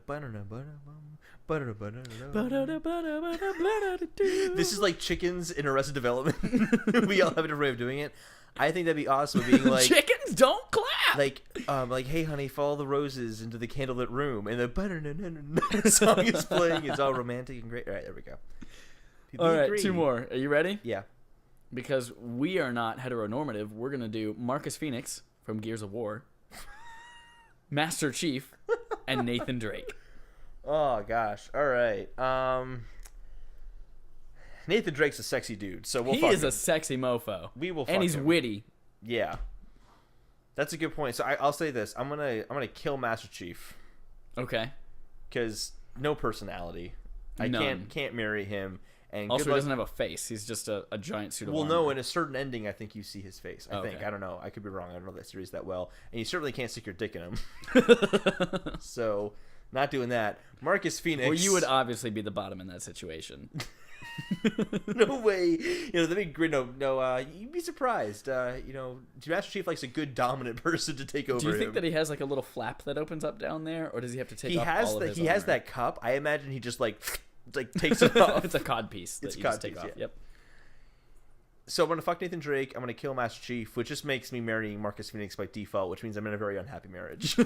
this is like chickens in Arrested Development. We all have a different way of doing it. I think that'd be awesome. Being like Chickens don't clap. like hey honey, follow the roses into the candlelit room, and the song is playing. It's all romantic and great. All right, there we go. People All right, agree. 2 more. Are you ready? Yeah. Because we are not heteronormative, we're going to do Marcus Phoenix from Gears of War, Master Chief, and Nathan Drake. Oh, gosh. All right. Nathan Drake's a sexy dude, so we'll He fuck is him. a sexy mofo. We will fuck And he's him. witty. Yeah. That's a good point. So I'll say this. I'm gonna kill Master Chief Okay. because no personality. I None. can't marry him. And Also, good he luck- doesn't have a face. He's just a giant suit of Well, armor. no, in a certain ending, I think you see his face. I Oh, think. okay. I don't know. I could be wrong. I don't know that series that well. And you certainly can't stick your dick in him. So, not doing that. Marcus Phoenix. Well, you would obviously be the bottom in that situation. No way. You know, that'd be great. No, you'd be surprised. Master Chief likes a good dominant person to take over Do you think him. that he has like a little flap that opens up down there, or does he have to take He off has all of his he has armor? that cup. I imagine he just like takes it off. It's a cod piece that It's a you just cod take piece, off. yeah. Yep. So I'm gonna fuck Nathan Drake. I'm gonna kill Master Chief, which just makes me marrying Marcus Phoenix by default, which means I'm in a very unhappy marriage.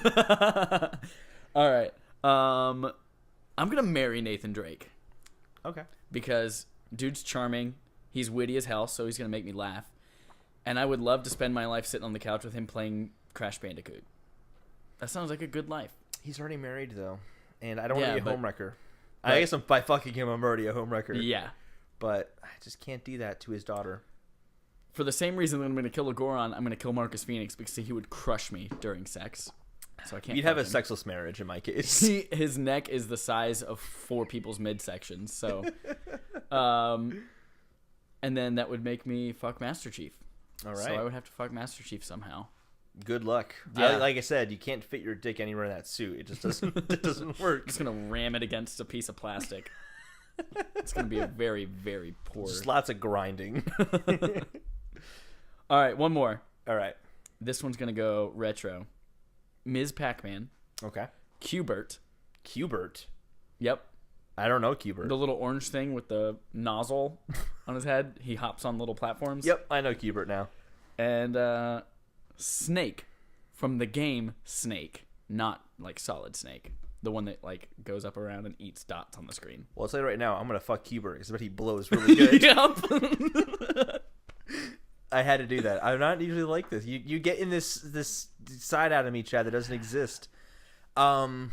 All right. I'm gonna marry Nathan Drake. Okay. Because dude's charming. He's witty as hell, so he's going to make me laugh. And I would love to spend my life sitting on the couch with him playing Crash Bandicoot. That sounds like a good life. He's already married, though. And I don't want to be a homewrecker. But, I guess by fucking him, I'm already a homewrecker. Yeah. But I just can't do that to his daughter. For the same reason that I'm going to kill a Goron, I'm going to kill Marcus Phoenix because he would crush me during sex. So I can't. You'd have a sexless marriage in my case. His neck is the size of 4 people's midsections. So, and then that would make me fuck Master Chief. All right. So I would have to fuck Master Chief somehow. Good luck. Yeah. Like I said, you can't fit your dick anywhere in that suit. It just doesn't. It doesn't work. Just gonna ram it against a piece of plastic. It's gonna be a very, very poor. Just lots of grinding. All right, one more. All right. This one's gonna go retro. Ms. Pac-Man. Okay. Qbert. Qbert. Yep. I don't know Qbert. The little orange thing with the nozzle on his head. He hops on little platforms. Yep, I know Qbert now. And Snake from the game Snake, not like Solid Snake, the one that like goes up around and eats dots on the screen. Well, I'll tell you right now, I'm gonna fuck Qbert because I bet he blows really good. Yep. I had to do that. I'm not usually like this. You get in this side out of me, Chad, that doesn't exist. Gotta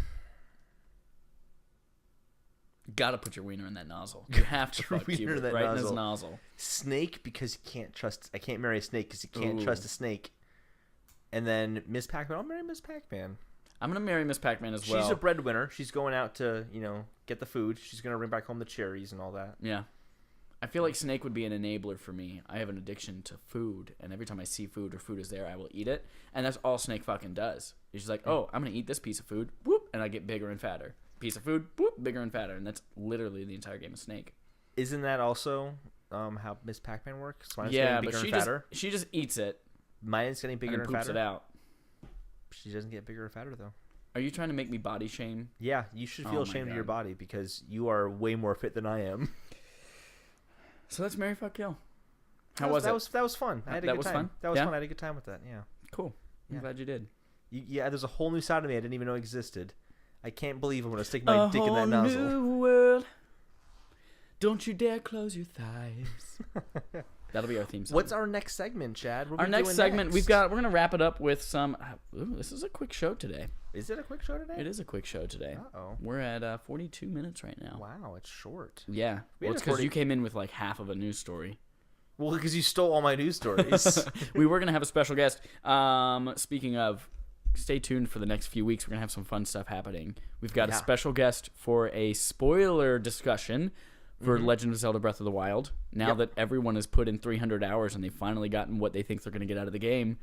put your wiener in that nozzle. You have to fuck Qbert right in his nozzle. Snake because you can't trust. I can't marry a snake because you can't trust a snake. And then Miss Pac-Man. I'll marry Miss Pac-Man. I'm gonna marry Miss Pac-Man as well. She's a breadwinner. She's going out to get the food. She's gonna bring back home the cherries and all that. Yeah. I feel like Snake would be an enabler for me. I have an addiction to food, and every time I see food or food is there, I will eat it. And that's all Snake fucking does. He's just like, oh, I'm gonna eat this piece of food, whoop, and I get bigger and fatter. Piece of food, whoop, bigger and fatter, and that's literally the entire game of Snake. Isn't that also how Miss Pac-Man works? Mine's Yeah, getting but bigger and fatter. she just eats it. Mine's getting bigger and and poops fatter. it out. She doesn't get bigger or fatter though. Are you trying to make me body shame? Yeah, you should feel ashamed of your body because you are way more fit than I am. So let's marry, fuck, kill. How was it? That was fun. I had a good time. Fun? That was fun. I had a good time with that. Yeah. Cool. I'm glad you did. Yeah, there's a whole new side of me I didn't even know existed. I can't believe I'm gonna stick my dick in that nozzle. New world. Don't you dare close your thighs. That'll be our theme song. What's our next segment, Chad? Our next segment, we're gonna wrap it up with some. Ooh, this is a quick show today. Is it a quick show today? It is a quick show today. Uh-oh. We're at 42 minutes right now. Wow, it's short. Yeah. Well, it's because you came in with like half of a news story. Well, because you stole all my news stories. We were gonna have a special guest. Speaking of, stay tuned for the next few weeks. We're gonna have some fun stuff happening. We've got a special guest for a spoiler discussion for Legend of Zelda Breath of the Wild. Now that everyone has put in 300 hours and they've finally gotten what they think they're going to get out of the game,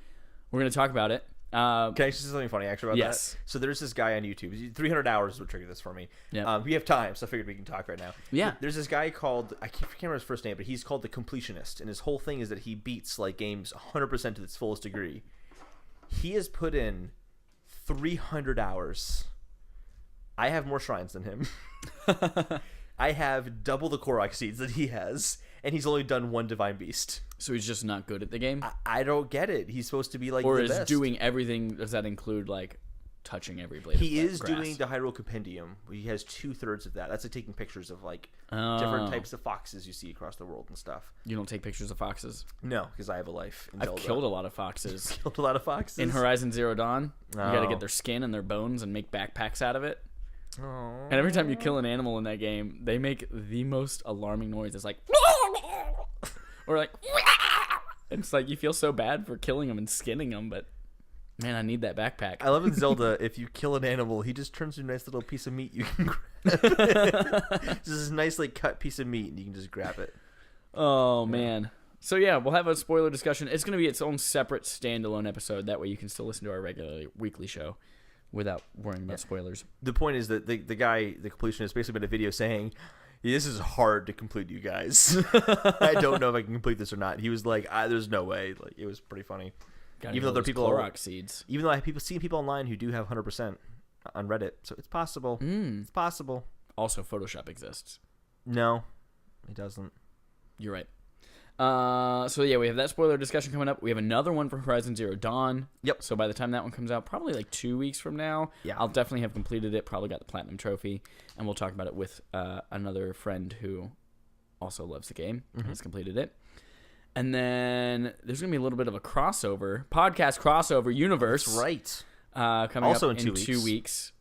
we're going to talk about it. Can I say something funny actually about that? So there's this guy on YouTube. 300 hours is what triggered this for me. Yeah. We have time, so I figured we can talk right now. Yeah. There's this guy called, I can't remember his first name, but he's called The Completionist. And his whole thing is that he beats like games 100% to its fullest degree. He has put in 300 hours. I have more shrines than him. I have double the Korok seeds that he has, and he's only done one Divine Beast. So he's just not good at the game? I don't get it. He's supposed to be like or the is best. Doing everything, does that include like touching every blade He of is grass? doing the Hyrule Compendium. He has 2/3 of that. That's like taking pictures of like different types of foxes you see across the world and stuff. You don't take pictures of foxes? No, because I have a life in I've Zelda. killed a lot of foxes. Killed a lot of foxes? In Horizon Zero Dawn. You got to Oh. get their skin and their bones and make backpacks out of it. Aww. And every time you kill an animal in that game, they make the most alarming noise. It's like, or like, it's like you feel so bad for killing them and skinning them, but man, I need that backpack. I love in Zelda, if you kill an animal, he just turns into a nice little piece of meat you can grab. Just this nice like cut piece of meat and you can just grab it. Oh man. So yeah, we'll have a spoiler discussion. It's going to be its own separate standalone episode. That way you can still listen to our regular weekly show without worrying about spoilers. The point is that the guy, the completionist, basically made a video saying, this is hard to complete, you guys. I don't know if I can complete this or not. He was like, there's no way. Like, it was pretty funny. Even though there are people Korok seeds. Even though I have seen people online who do have 100% on Reddit. So it's possible. It's possible. Also, Photoshop exists. No, it doesn't. You're right. So yeah, we have that spoiler discussion coming up. We have another one for Horizon Zero Dawn. Yep. So by the time that one comes out, probably like 2 weeks from now, Yeah. I'll definitely have completed it. Probably got the platinum trophy, and we'll talk about it with another friend who also loves the game and has completed it. And then there's gonna be a little bit of a podcast crossover universe. That's right. Coming Also up in 2 weeks.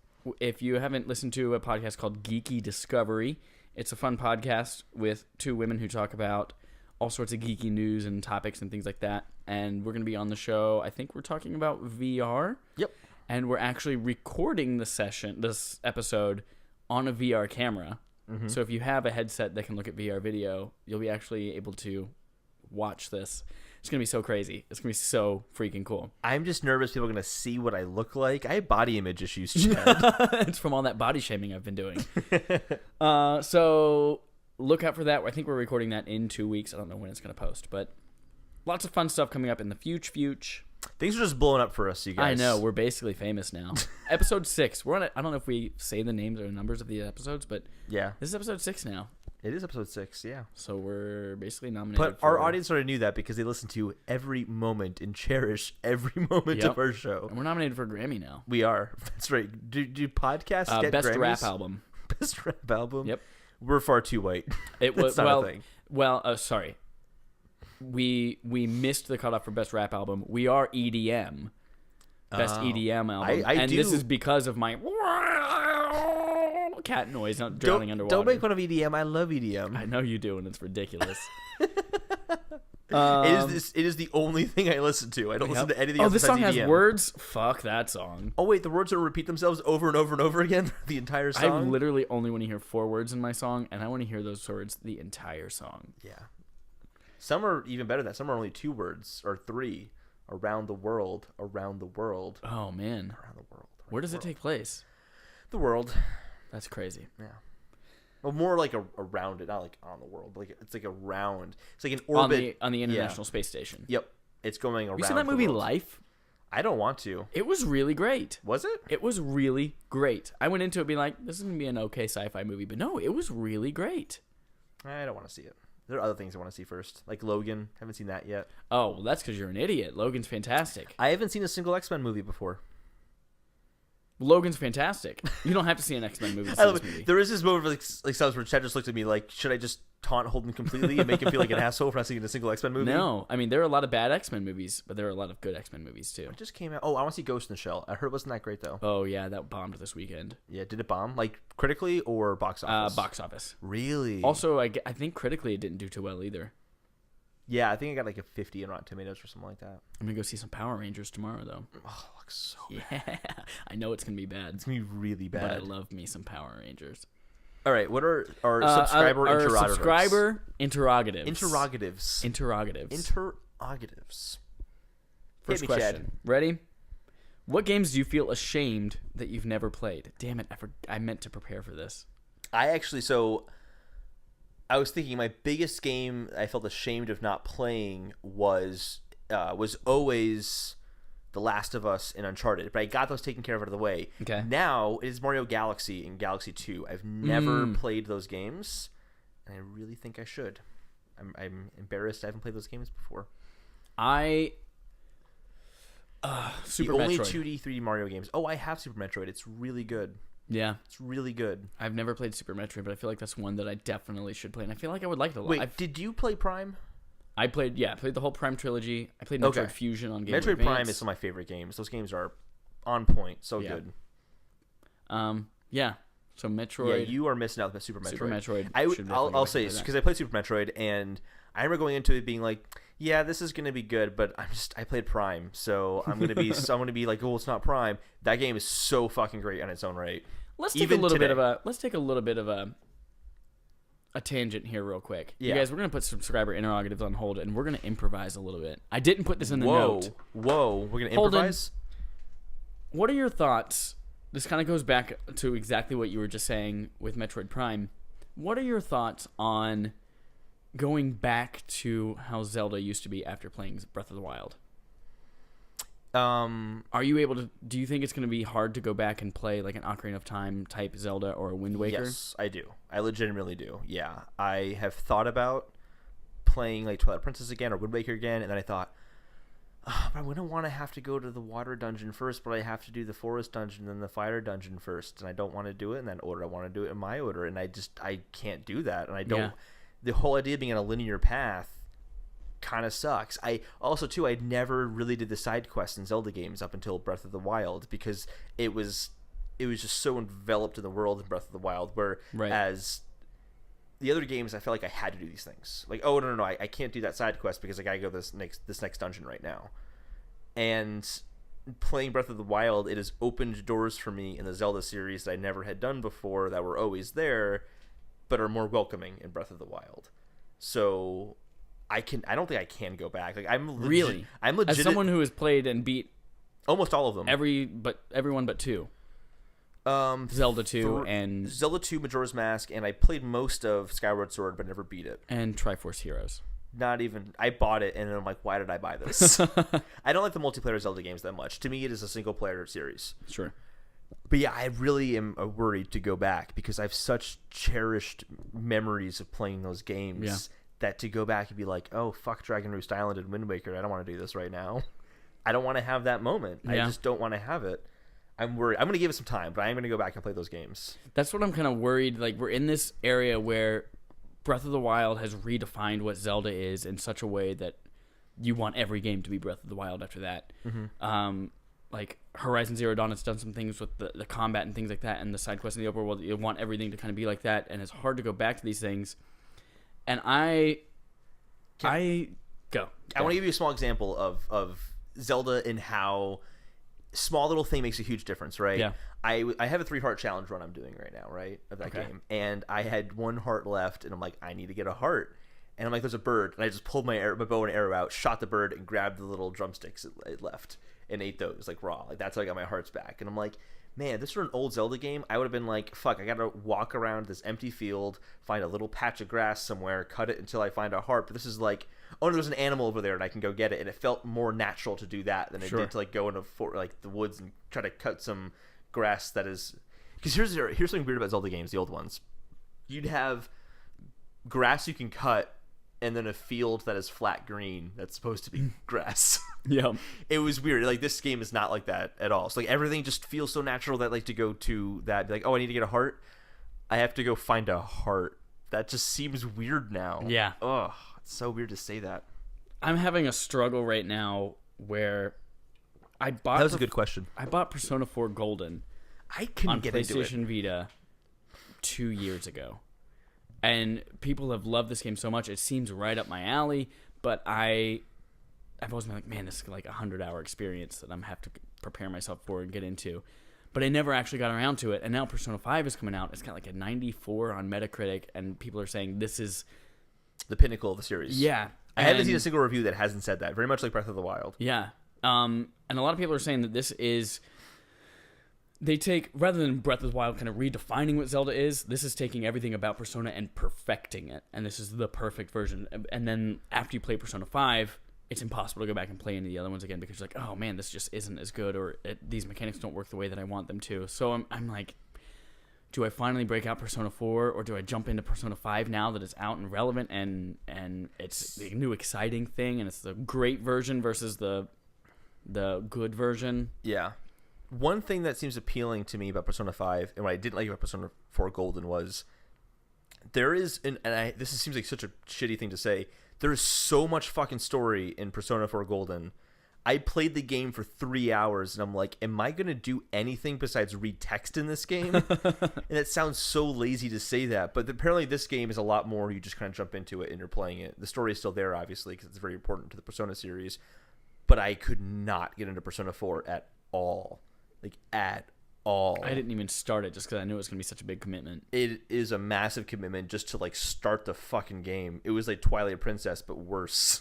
If you haven't listened to a podcast called Geeky Discovery, it's a fun podcast with two women who talk about all sorts of geeky news and topics and things like that. And we're going to be on the show. I think we're talking about VR. Yep. And we're actually recording this episode on a VR camera. So if you have a headset that can look at VR video, you'll be actually able to watch this. It's going to be so crazy. It's going to be so freaking cool. I'm just nervous people are going to see what I look like. I have body image issues, Chad. It's from all that body shaming I've been doing. So look out for that. I think we're recording that in 2 weeks. I don't know when it's going to post, but lots of fun stuff coming up in the future. Things are just blowing up for us, you guys. I know. We're basically famous now. Episode 6. We're on I don't know if we say the names or numbers of the episodes, but Yeah. this is episode 6 now. It is episode 6, yeah. So we're basically nominated. But our audience already knew that because they listen to every moment and cherish every moment Yep. of our show. And we're nominated for a Grammy now. We are. That's right. Do podcasts get Best Grammys? rap album. Best rap album? Yep. We're far too white. It was That's not a thing. Sorry. We missed the cutoff for best rap album. We are EDM. Best EDM album. I This do- is because of my cat noise, not drowning underwater. Don't make fun of EDM. I love EDM. I know you do, and it's ridiculous. It is the only thing I listen to. I don't listen to anything else. This song besides has EDM. words? Fuck that song. Oh wait, the words don't repeat themselves over and over and over again for the entire I song. literally only want to hear 4 words in my song, and I want to hear those words the entire song. Yeah. Some are even better than that. Some are only 2 words or 3. Around the world, around the world, Oh, man. around the world. Where does it take place? The world. That's crazy. Yeah. Well, more like around it, not like on the world. But like it's like around. It's like an orbit On the International Space Station. Yep. It's going around. You seen that movie the world. Life? I don't want to. It was really great. Was it? It was really great. I went into it being like, this is going to be an okay sci-fi movie. But no, it was really great. I don't want to see it. There are other things I want to see first, like Logan. Haven't seen that yet. Oh, well, that's because you're an idiot. Logan's fantastic. I haven't seen a single X-Men movie before. Logan's fantastic. You don't have to see an X-Men movie to I see love this it. movie. There is this moment like sometimes where Chad just looked at me like, should I just taunt Holden completely and make him feel like an asshole for not seeing a single X-Men movie? No. I mean, there are a lot of bad X-Men movies, but there are a lot of good X-Men movies, too. It just came out. Oh, I want to see Ghost in the Shell. I heard it wasn't that great, though. Oh, yeah, that bombed this weekend. Yeah, did it bomb? Like, critically or box office? Box office. Really? Also, I think critically it didn't do too well either. Yeah, I think I got like a 50 on Rotten Tomatoes or something like that. I'm going to go see some Power Rangers tomorrow, though. Oh, it looks so Yeah. I know it's going to be bad, It's going to be really but I bad. love me some Power Rangers. All right, what are our subscriber our interrogatives? subscriber interrogatives. Interrogatives. Interrogatives. Interrogatives. First Hit me, question. Chad. Ready? What games do you feel ashamed that you've never played? Damn it, I meant to prepare for this. I was thinking my biggest game I felt ashamed of not playing was always The Last of Us and Uncharted, but I got those taken care of out of the way. Okay. Now it is Mario Galaxy and Galaxy 2. I've never played those games, and I really think I should. I'm embarrassed I haven't played those games before. Super the only Metroid. 2D, 3D Mario games. Oh, I have Super Metroid. It's really good. Yeah. It's really good. I've never played Super Metroid, but I feel like that's one that I definitely should play, and I feel like I would like it a lot. Wait, did you play Prime? I played the whole Prime trilogy. I played Metroid Okay. Fusion on Game Boy Metroid Advance. Prime is some of my favorite games. Those games are on point. So Yeah. good. Yeah. So Metroid. Yeah, you are missing out with Super Metroid. Super Metroid. I'll say this because I played Super Metroid, and I remember going into it being like, yeah, this is gonna be good, but I played Prime, so I'm gonna be like, oh, it's not Prime. That game is so fucking great on its own right. Let's take a little bit of a tangent here real quick. Yeah. You guys, we're going to put subscriber interrogatives on hold, and we're going to improvise a little bit. I didn't put this in the note. Whoa, we're gonna Holden, improvise. What are your thoughts? This kind of goes back to exactly what you were just saying with Metroid Prime. What are your thoughts on going back to how Zelda used to be after playing Breath of the Wild? Are you able to? Do you think it's going to be hard to go back and play like an Ocarina of Time type Zelda or a Wind Waker? Yes, I do. I legitimately do. Yeah, I have thought about playing like Twilight Princess again or Wind Waker again, and then I thought, oh, but I wouldn't want to have to go to the water dungeon first, but I have to do the forest dungeon and the fire dungeon first, and I don't want to do it in that order. I want to do it in my order, and I can't do that, and I don't. Yeah. The whole idea of being on a linear path kind of sucks. I also too I never really did the side quests in Zelda games up until Breath of the Wild because it was just so enveloped in the world in Breath of the Wild, whereas the other games I felt like I had to do these things. Like, oh no, I can't do that side quest because I gotta go this next dungeon right now. And playing Breath of the Wild, it has opened doors for me in the Zelda series that I never had done before that were always there, but are more welcoming in Breath of the Wild. So I don't think I can go back. Like I'm legit. As someone who has played and beat almost all of them, everyone but 2. Zelda 2 and Zelda 2 Majora's Mask, and I played most of Skyward Sword but never beat it. And Triforce Heroes. Not even. I bought it and I'm like, why did I buy this? I don't like the multiplayer Zelda games that much. To me, it is a single player series. Sure. But yeah, I really am worried to go back because I have such cherished memories of playing those games that to go back and be like, oh, fuck Dragon Roost Island and Wind Waker, I don't want to do this right now. I don't want to have that moment. I just don't want to have it. I'm worried. I'm going to give it some time, but I am going to go back and play those games. That's what I'm kind of worried. Like, we're in this area where Breath of the Wild has redefined what Zelda is in such a way that you want every game to be Breath of the Wild after that. Mm-hmm. Like, Horizon Zero Dawn has done some things with the combat and things like that, and the side quests in the open world. You want everything to kind of be like that, and it's hard to go back to these things. And I want to give you a small example of Zelda and how small little thing makes a huge difference, right? Yeah. I have a 3-heart challenge run I'm doing right now, right, of that game, and I had 1 heart left, and I'm like, I need to get a heart, and I'm like, there's a bird, and I just pulled my bow and arrow out, shot the bird, and grabbed the little drumsticks it left, and ate those like raw. Like that's how I got my hearts back, and I'm like, man, this were an old Zelda game, I would have been like, fuck, I gotta walk around this empty field, find a little patch of grass somewhere, cut it until I find a heart. But this is like, oh no, there's an animal over there and I can go get it. And it felt more natural to do that than it did to like go into like the woods and try to cut some grass that is. Because here's something weird about Zelda games, the old ones. You'd have grass you can cut, and then a field that is flat green that's supposed to be grass. Yeah. It was weird. Like, this game is not like that at all. So, like, everything just feels so natural that, like, to go to that, like, oh, I need to get a heart. I have to go find a heart. That just seems weird now. Yeah. Ugh. It's so weird to say that. I'm having a struggle right now where I bought... That was a good question. I bought Persona 4 Golden I couldn't get into it. on PlayStation Vita 2 years ago. And people have loved this game so much. It seems right up my alley, but I've always been like, man, this is like a 100-hour experience that I'm have to prepare myself for and get into. But I never actually got around to it. And now Persona 5 is coming out. It's got like a 94 on Metacritic, and people are saying this is the pinnacle of the series. Yeah. I haven't seen a single review that hasn't said that. Very much like Breath of the Wild. Yeah. And a lot of people are saying that this is... They take, rather than Breath of the Wild kind of redefining what Zelda is, this is taking everything about Persona and perfecting it. And this is the perfect version. And then after you play Persona 5, it's impossible to go back and play any of the other ones again because you're like, oh man, this just isn't as good, or these mechanics don't work the way that I want them to. So I'm like, do I finally break out Persona 4, or do I jump into Persona 5 now that it's out and relevant and it's the new exciting thing and it's the great version versus the good version? Yeah. One thing that seems appealing to me about Persona 5, and what I didn't like about Persona 4 Golden, was there is, this seems like such a shitty thing to say, there is so much fucking story in Persona 4 Golden. I played the game for 3 hours, and I'm like, am I going to do anything besides read text in this game? And it sounds so lazy to say that, but apparently this game is a lot more, you just kind of jump into it and you're playing it. The story is still there, obviously, because it's very important to the Persona series, but I could not get into Persona 4 at all. Like, at all. I didn't even start it just because I knew it was going to be such a big commitment. It is a massive commitment just to, like, start the fucking game. It was like Twilight Princess, but worse.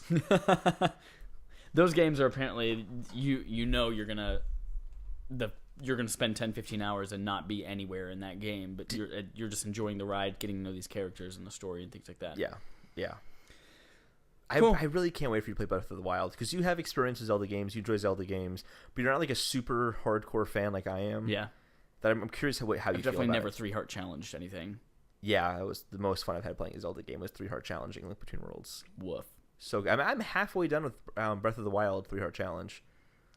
Those games are apparently, you know you're going to spend 10, 15 hours and not be anywhere in that game, but you're just enjoying the ride, getting to know these characters and the story and things like that. Yeah, yeah. Cool. I really can't wait for you to play Breath of the Wild, because you have experience with Zelda games, you enjoy Zelda games, but you're not like a super hardcore fan like I am. Yeah. That I'm curious how you feel I've definitely about never it. 3-heart challenged anything. yeah, it was the most fun I've had playing a Zelda game. Was 3-heart challenging Link Between Worlds. Woof. So I'm halfway done with Breath of the Wild 3-heart challenge.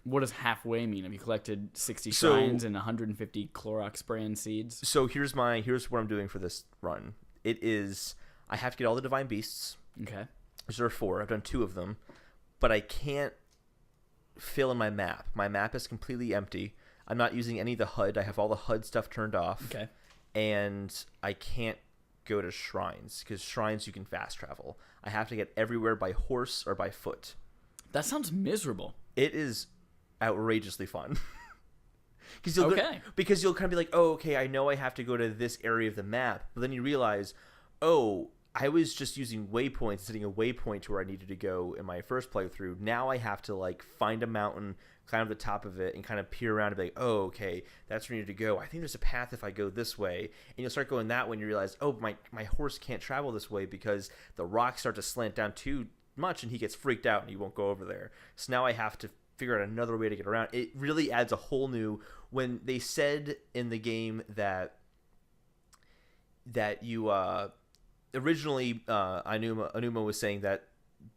What does halfway mean? Have you collected 60 So- shrines and 150 Clorox brand seeds? So here's what I'm doing for this run. It is I have to get all the divine beasts. Okay. There are 4. I've done 2 of them, but I can't fill in my map. My map is completely empty. I'm not using any of the HUD. I have all the HUD stuff turned off. Okay. And I can't go to shrines because shrines you can fast travel. I have to get everywhere by horse or by foot. That sounds miserable. It is outrageously fun. Because you'll kind of be like, oh, okay, I know I have to go to this area of the map, but then you realize, oh, I was just using waypoints, setting a waypoint to where I needed to go in my first playthrough. Now I have to like find a mountain, climb to the top of it, and kind of peer around and be like, oh, okay, that's where I need to go. I think there's a path if I go this way. And you'll start going that way and you realize, oh, my horse can't travel this way because the rocks start to slant down too much and he gets freaked out and he won't go over there. So now I have to figure out another way to get around. It really adds a whole new... When they said in the game that you... originally, Anuma was saying that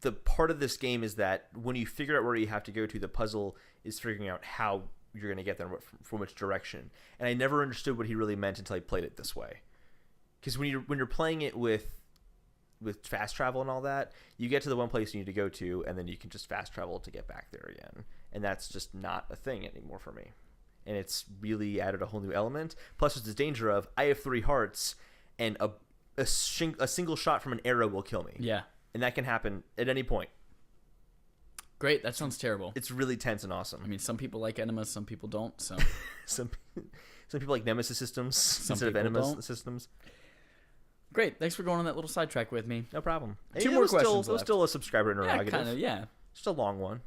the part of this game is that when you figure out where you have to go to, the puzzle is figuring out how you're going to get there from which direction. And I never understood what he really meant until I played it this way. Because when you're playing it with fast travel and all that, you get to the one place you need to go to, and then you can just fast travel to get back there again. And that's just not a thing anymore for me. And it's really added a whole new element. Plus, there's the danger of I have 3 hearts, and a single shot from an arrow will kill me. Yeah. And that can happen at any point. Great. That sounds terrible. It's really tense and awesome. I mean, some people like enemas, some people don't. So some people like nemesis systems instead of people enemas don't. systems. Great. Thanks for going on that little sidetrack with me. No problem. Two more questions It was still a subscriber interrogative. Yeah, kind of, yeah. Just a long one.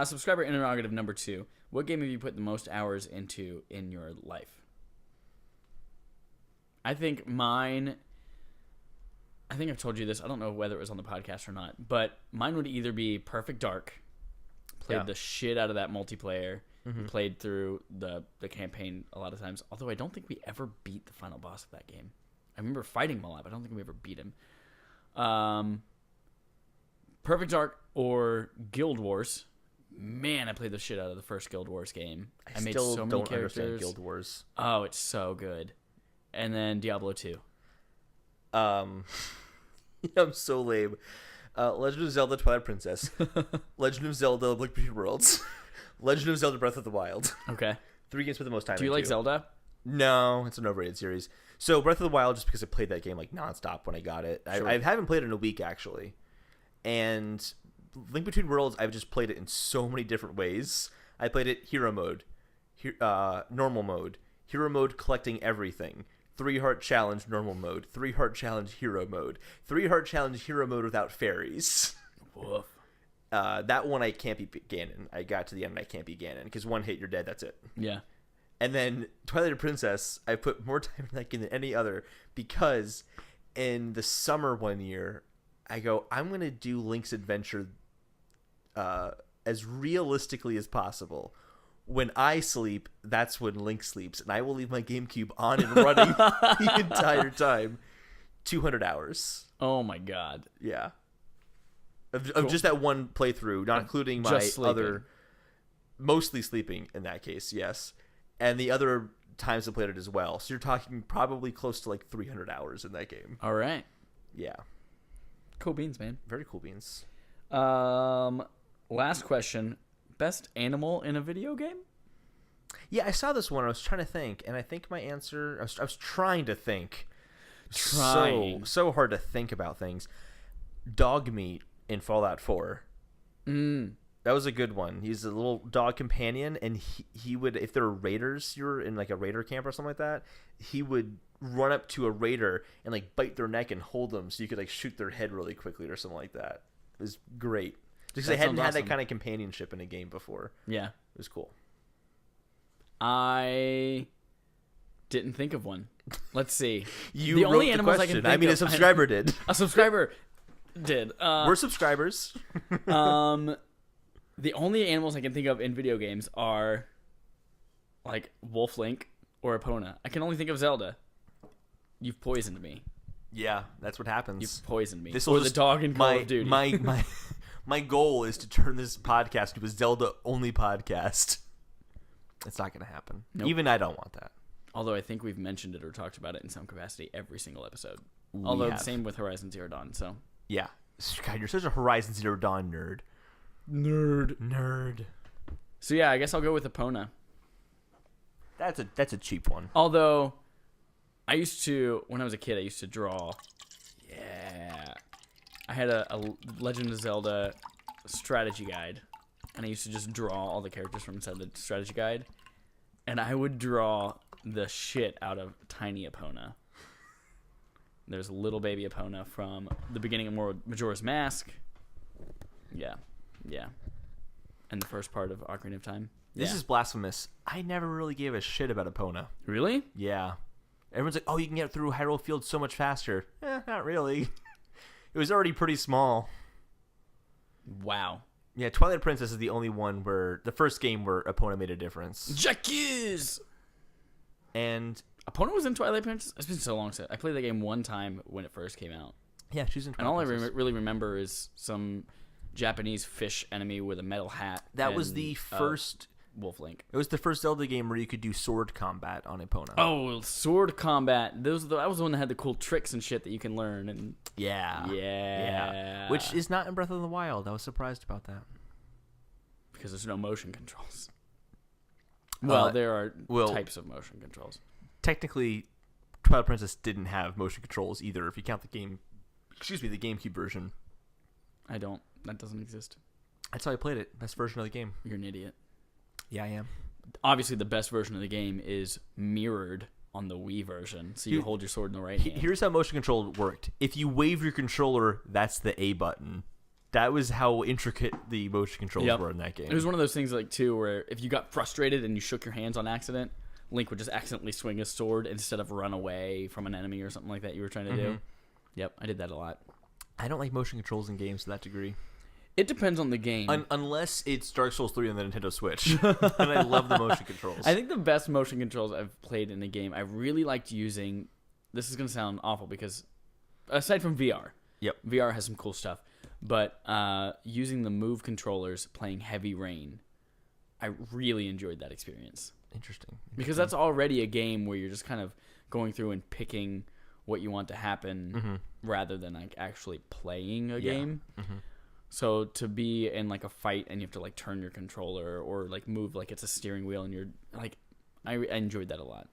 Subscriber interrogative number 2. What game have you put the most hours into in your life? I think mine... I think I've told you this. I don't know whether it was on the podcast or not, but mine would either be Perfect Dark. Played the shit out of that multiplayer. Mm-hmm. Played through the campaign a lot of times. Although I don't think we ever beat the final boss of that game. I remember fighting him a lot, but I don't think we ever beat him. Perfect Dark or Guild Wars. Man, I played the shit out of the first Guild Wars game. I made so many characters. Understand Guild Wars. Oh, it's so good. And then Diablo 2. I'm so lame. Legend of Zelda Twilight Princess. Legend of Zelda Link Between Worlds. Legend of Zelda Breath of the Wild. Okay. 3 games with the most time. Do you like Zelda? No, it's an overrated series. So Breath of the Wild, just because I played that game like nonstop when I got it. Sure. I haven't played it in a week actually. And Link Between Worlds, I've just played it in so many different ways. I played it hero mode, normal mode, hero mode collecting everything, 3-heart challenge normal mode, 3-heart challenge hero mode, 3-heart challenge hero mode without fairies. Woof. That one I can't beat Ganon. I got to the end and I can't beat Ganon because one hit, you're dead. That's it. Yeah. And then Twilight Princess, I put more time in that game than any other because in the summer one year, I go, I'm going to do Link's Adventure as realistically as possible. When I sleep, that's when Link sleeps, and I will leave my GameCube on and running the entire time. 200 hours. Oh my god. Yeah. Of Cool. just that one playthrough, not including my Just sleeping. other... Mostly sleeping in that case, yes. And the other times I played it as well. So you're talking probably close to like 300 hours in that game. All right. Yeah. Cool beans, man. Very cool beans. Last question. Best animal in a video game? Yeah, I saw this one. I was trying to think, and I think my answer... I was trying to think. Trying. So hard to think about things. Dog meat in Fallout 4. That was a good one. He's a little dog companion, and he would, if there were raiders, you're in like a raider camp or something like that, he would run up to a raider and like bite their neck and hold them so you could like shoot their head really quickly or something like that. It was great. Because they hadn't had that kind of companionship in a game before. Yeah. It was cool. I didn't think of one. Let's see. You wrote the question. I mean, a subscriber did. A subscriber did. We're subscribers. The only animals I can think of in video games are like Wolf Link or Epona. I can only think of Zelda. You've poisoned me. Yeah, that's what happens. You poisoned me. This or will the just- dog in Call of Duty. My goal is to turn this podcast into a Zelda-only podcast. It's not going to happen. Nope. Even I don't want that. Although I think we've mentioned it or talked about it in some capacity every single episode. Although same with Horizon Zero Dawn. So yeah, God, you're such a Horizon Zero Dawn nerd. Nerd. So yeah, I guess I'll go with Epona. That's a cheap one. Although I used to, when I was a kid, I used to draw. Yeah, I had a Legend of Zelda strategy guide, and I used to just draw all the characters from inside the strategy guide, and I would draw the shit out of tiny Epona. There's little baby Epona from the beginning of Majora's Mask. Yeah. And the first part of Ocarina of Time. This is blasphemous. I never really gave a shit about Epona. Really? Yeah. Everyone's like, oh, you can get through Hyrule Field so much faster. Not really. It was already pretty small. Wow. Yeah, Twilight Princess is the only one where the first game where Epona made a difference. Jackies! And Epona was in Twilight Princess? It's been so long since I played that game one time when it first came out. yeah, she's in Twilight And all Princess. I really remember is some Japanese fish enemy with a metal hat. That was and, the first. Wolf Link. It was the first Zelda game where you could do sword combat on Epona. Oh, sword combat. That was the one that had the cool tricks and shit that you can learn. And Yeah. Which is not in Breath of the Wild. I was surprised about that. Because there's no motion controls. Well, there are types of motion controls. Technically, Twilight Princess didn't have motion controls either. If you count the GameCube version. That doesn't exist. That's how I played it. Best version of the game. You're an idiot. Yeah, I am. Obviously, the best version of the game is mirrored on the Wii version, so you hold your sword in the right hand. Here's how motion control worked. If you wave your controller, that's the A button. That was how intricate the motion controls were in that game. It was one of those things, too, where if you got frustrated and you shook your hands on accident, Link would just accidentally swing his sword instead of run away from an enemy or something like that you were trying to do. Yep, I did that a lot. I don't like motion controls in games to that degree. It depends on the game. Unless it's Dark Souls 3 on the Nintendo Switch. And I love the motion controls. I think the best motion controls I've played in a game, I really liked using... This is going to sound awful because... Aside from VR. Yep. VR has some cool stuff. But using the Move controllers playing Heavy Rain, I really enjoyed that experience. Interesting. Because that's already a game where you're just kind of going through and picking what you want to happen rather than actually playing a game. So to be in a fight and you have to turn your controller or move like it's a steering wheel and you're I enjoyed that a lot.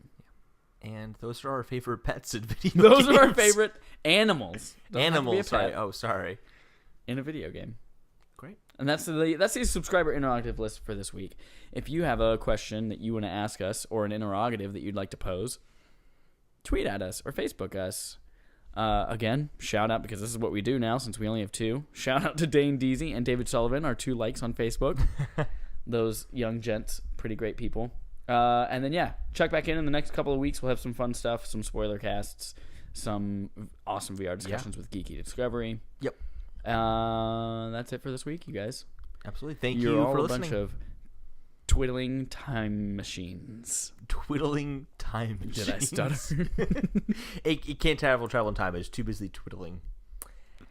And those are our favorite pets in video Those games. are our favorite animals. Animals, sorry. Oh, sorry. In a video game. Great. And that's the subscriber interrogative list for this week. If you have a question that you want to ask us or an interrogative that you'd like to pose, tweet at us or Facebook us. Again, shout out, because this is what we do now since we only have two. Shout out to Dane Deasy and David Sullivan, our 2 likes on Facebook. Those young gents, pretty great people. And then, check back in the next couple of weeks. We'll have some fun stuff, some spoiler casts, some awesome VR discussions with Geeky Discovery. Yep. That's it for this week, you guys. Absolutely. Thank You're you all for a listening. bunch of twiddling time machines. Twiddling time machines. Did I stutter? It can't travel in time. It's too busy twiddling.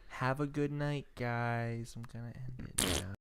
Have a good night, guys. I'm going to end it now.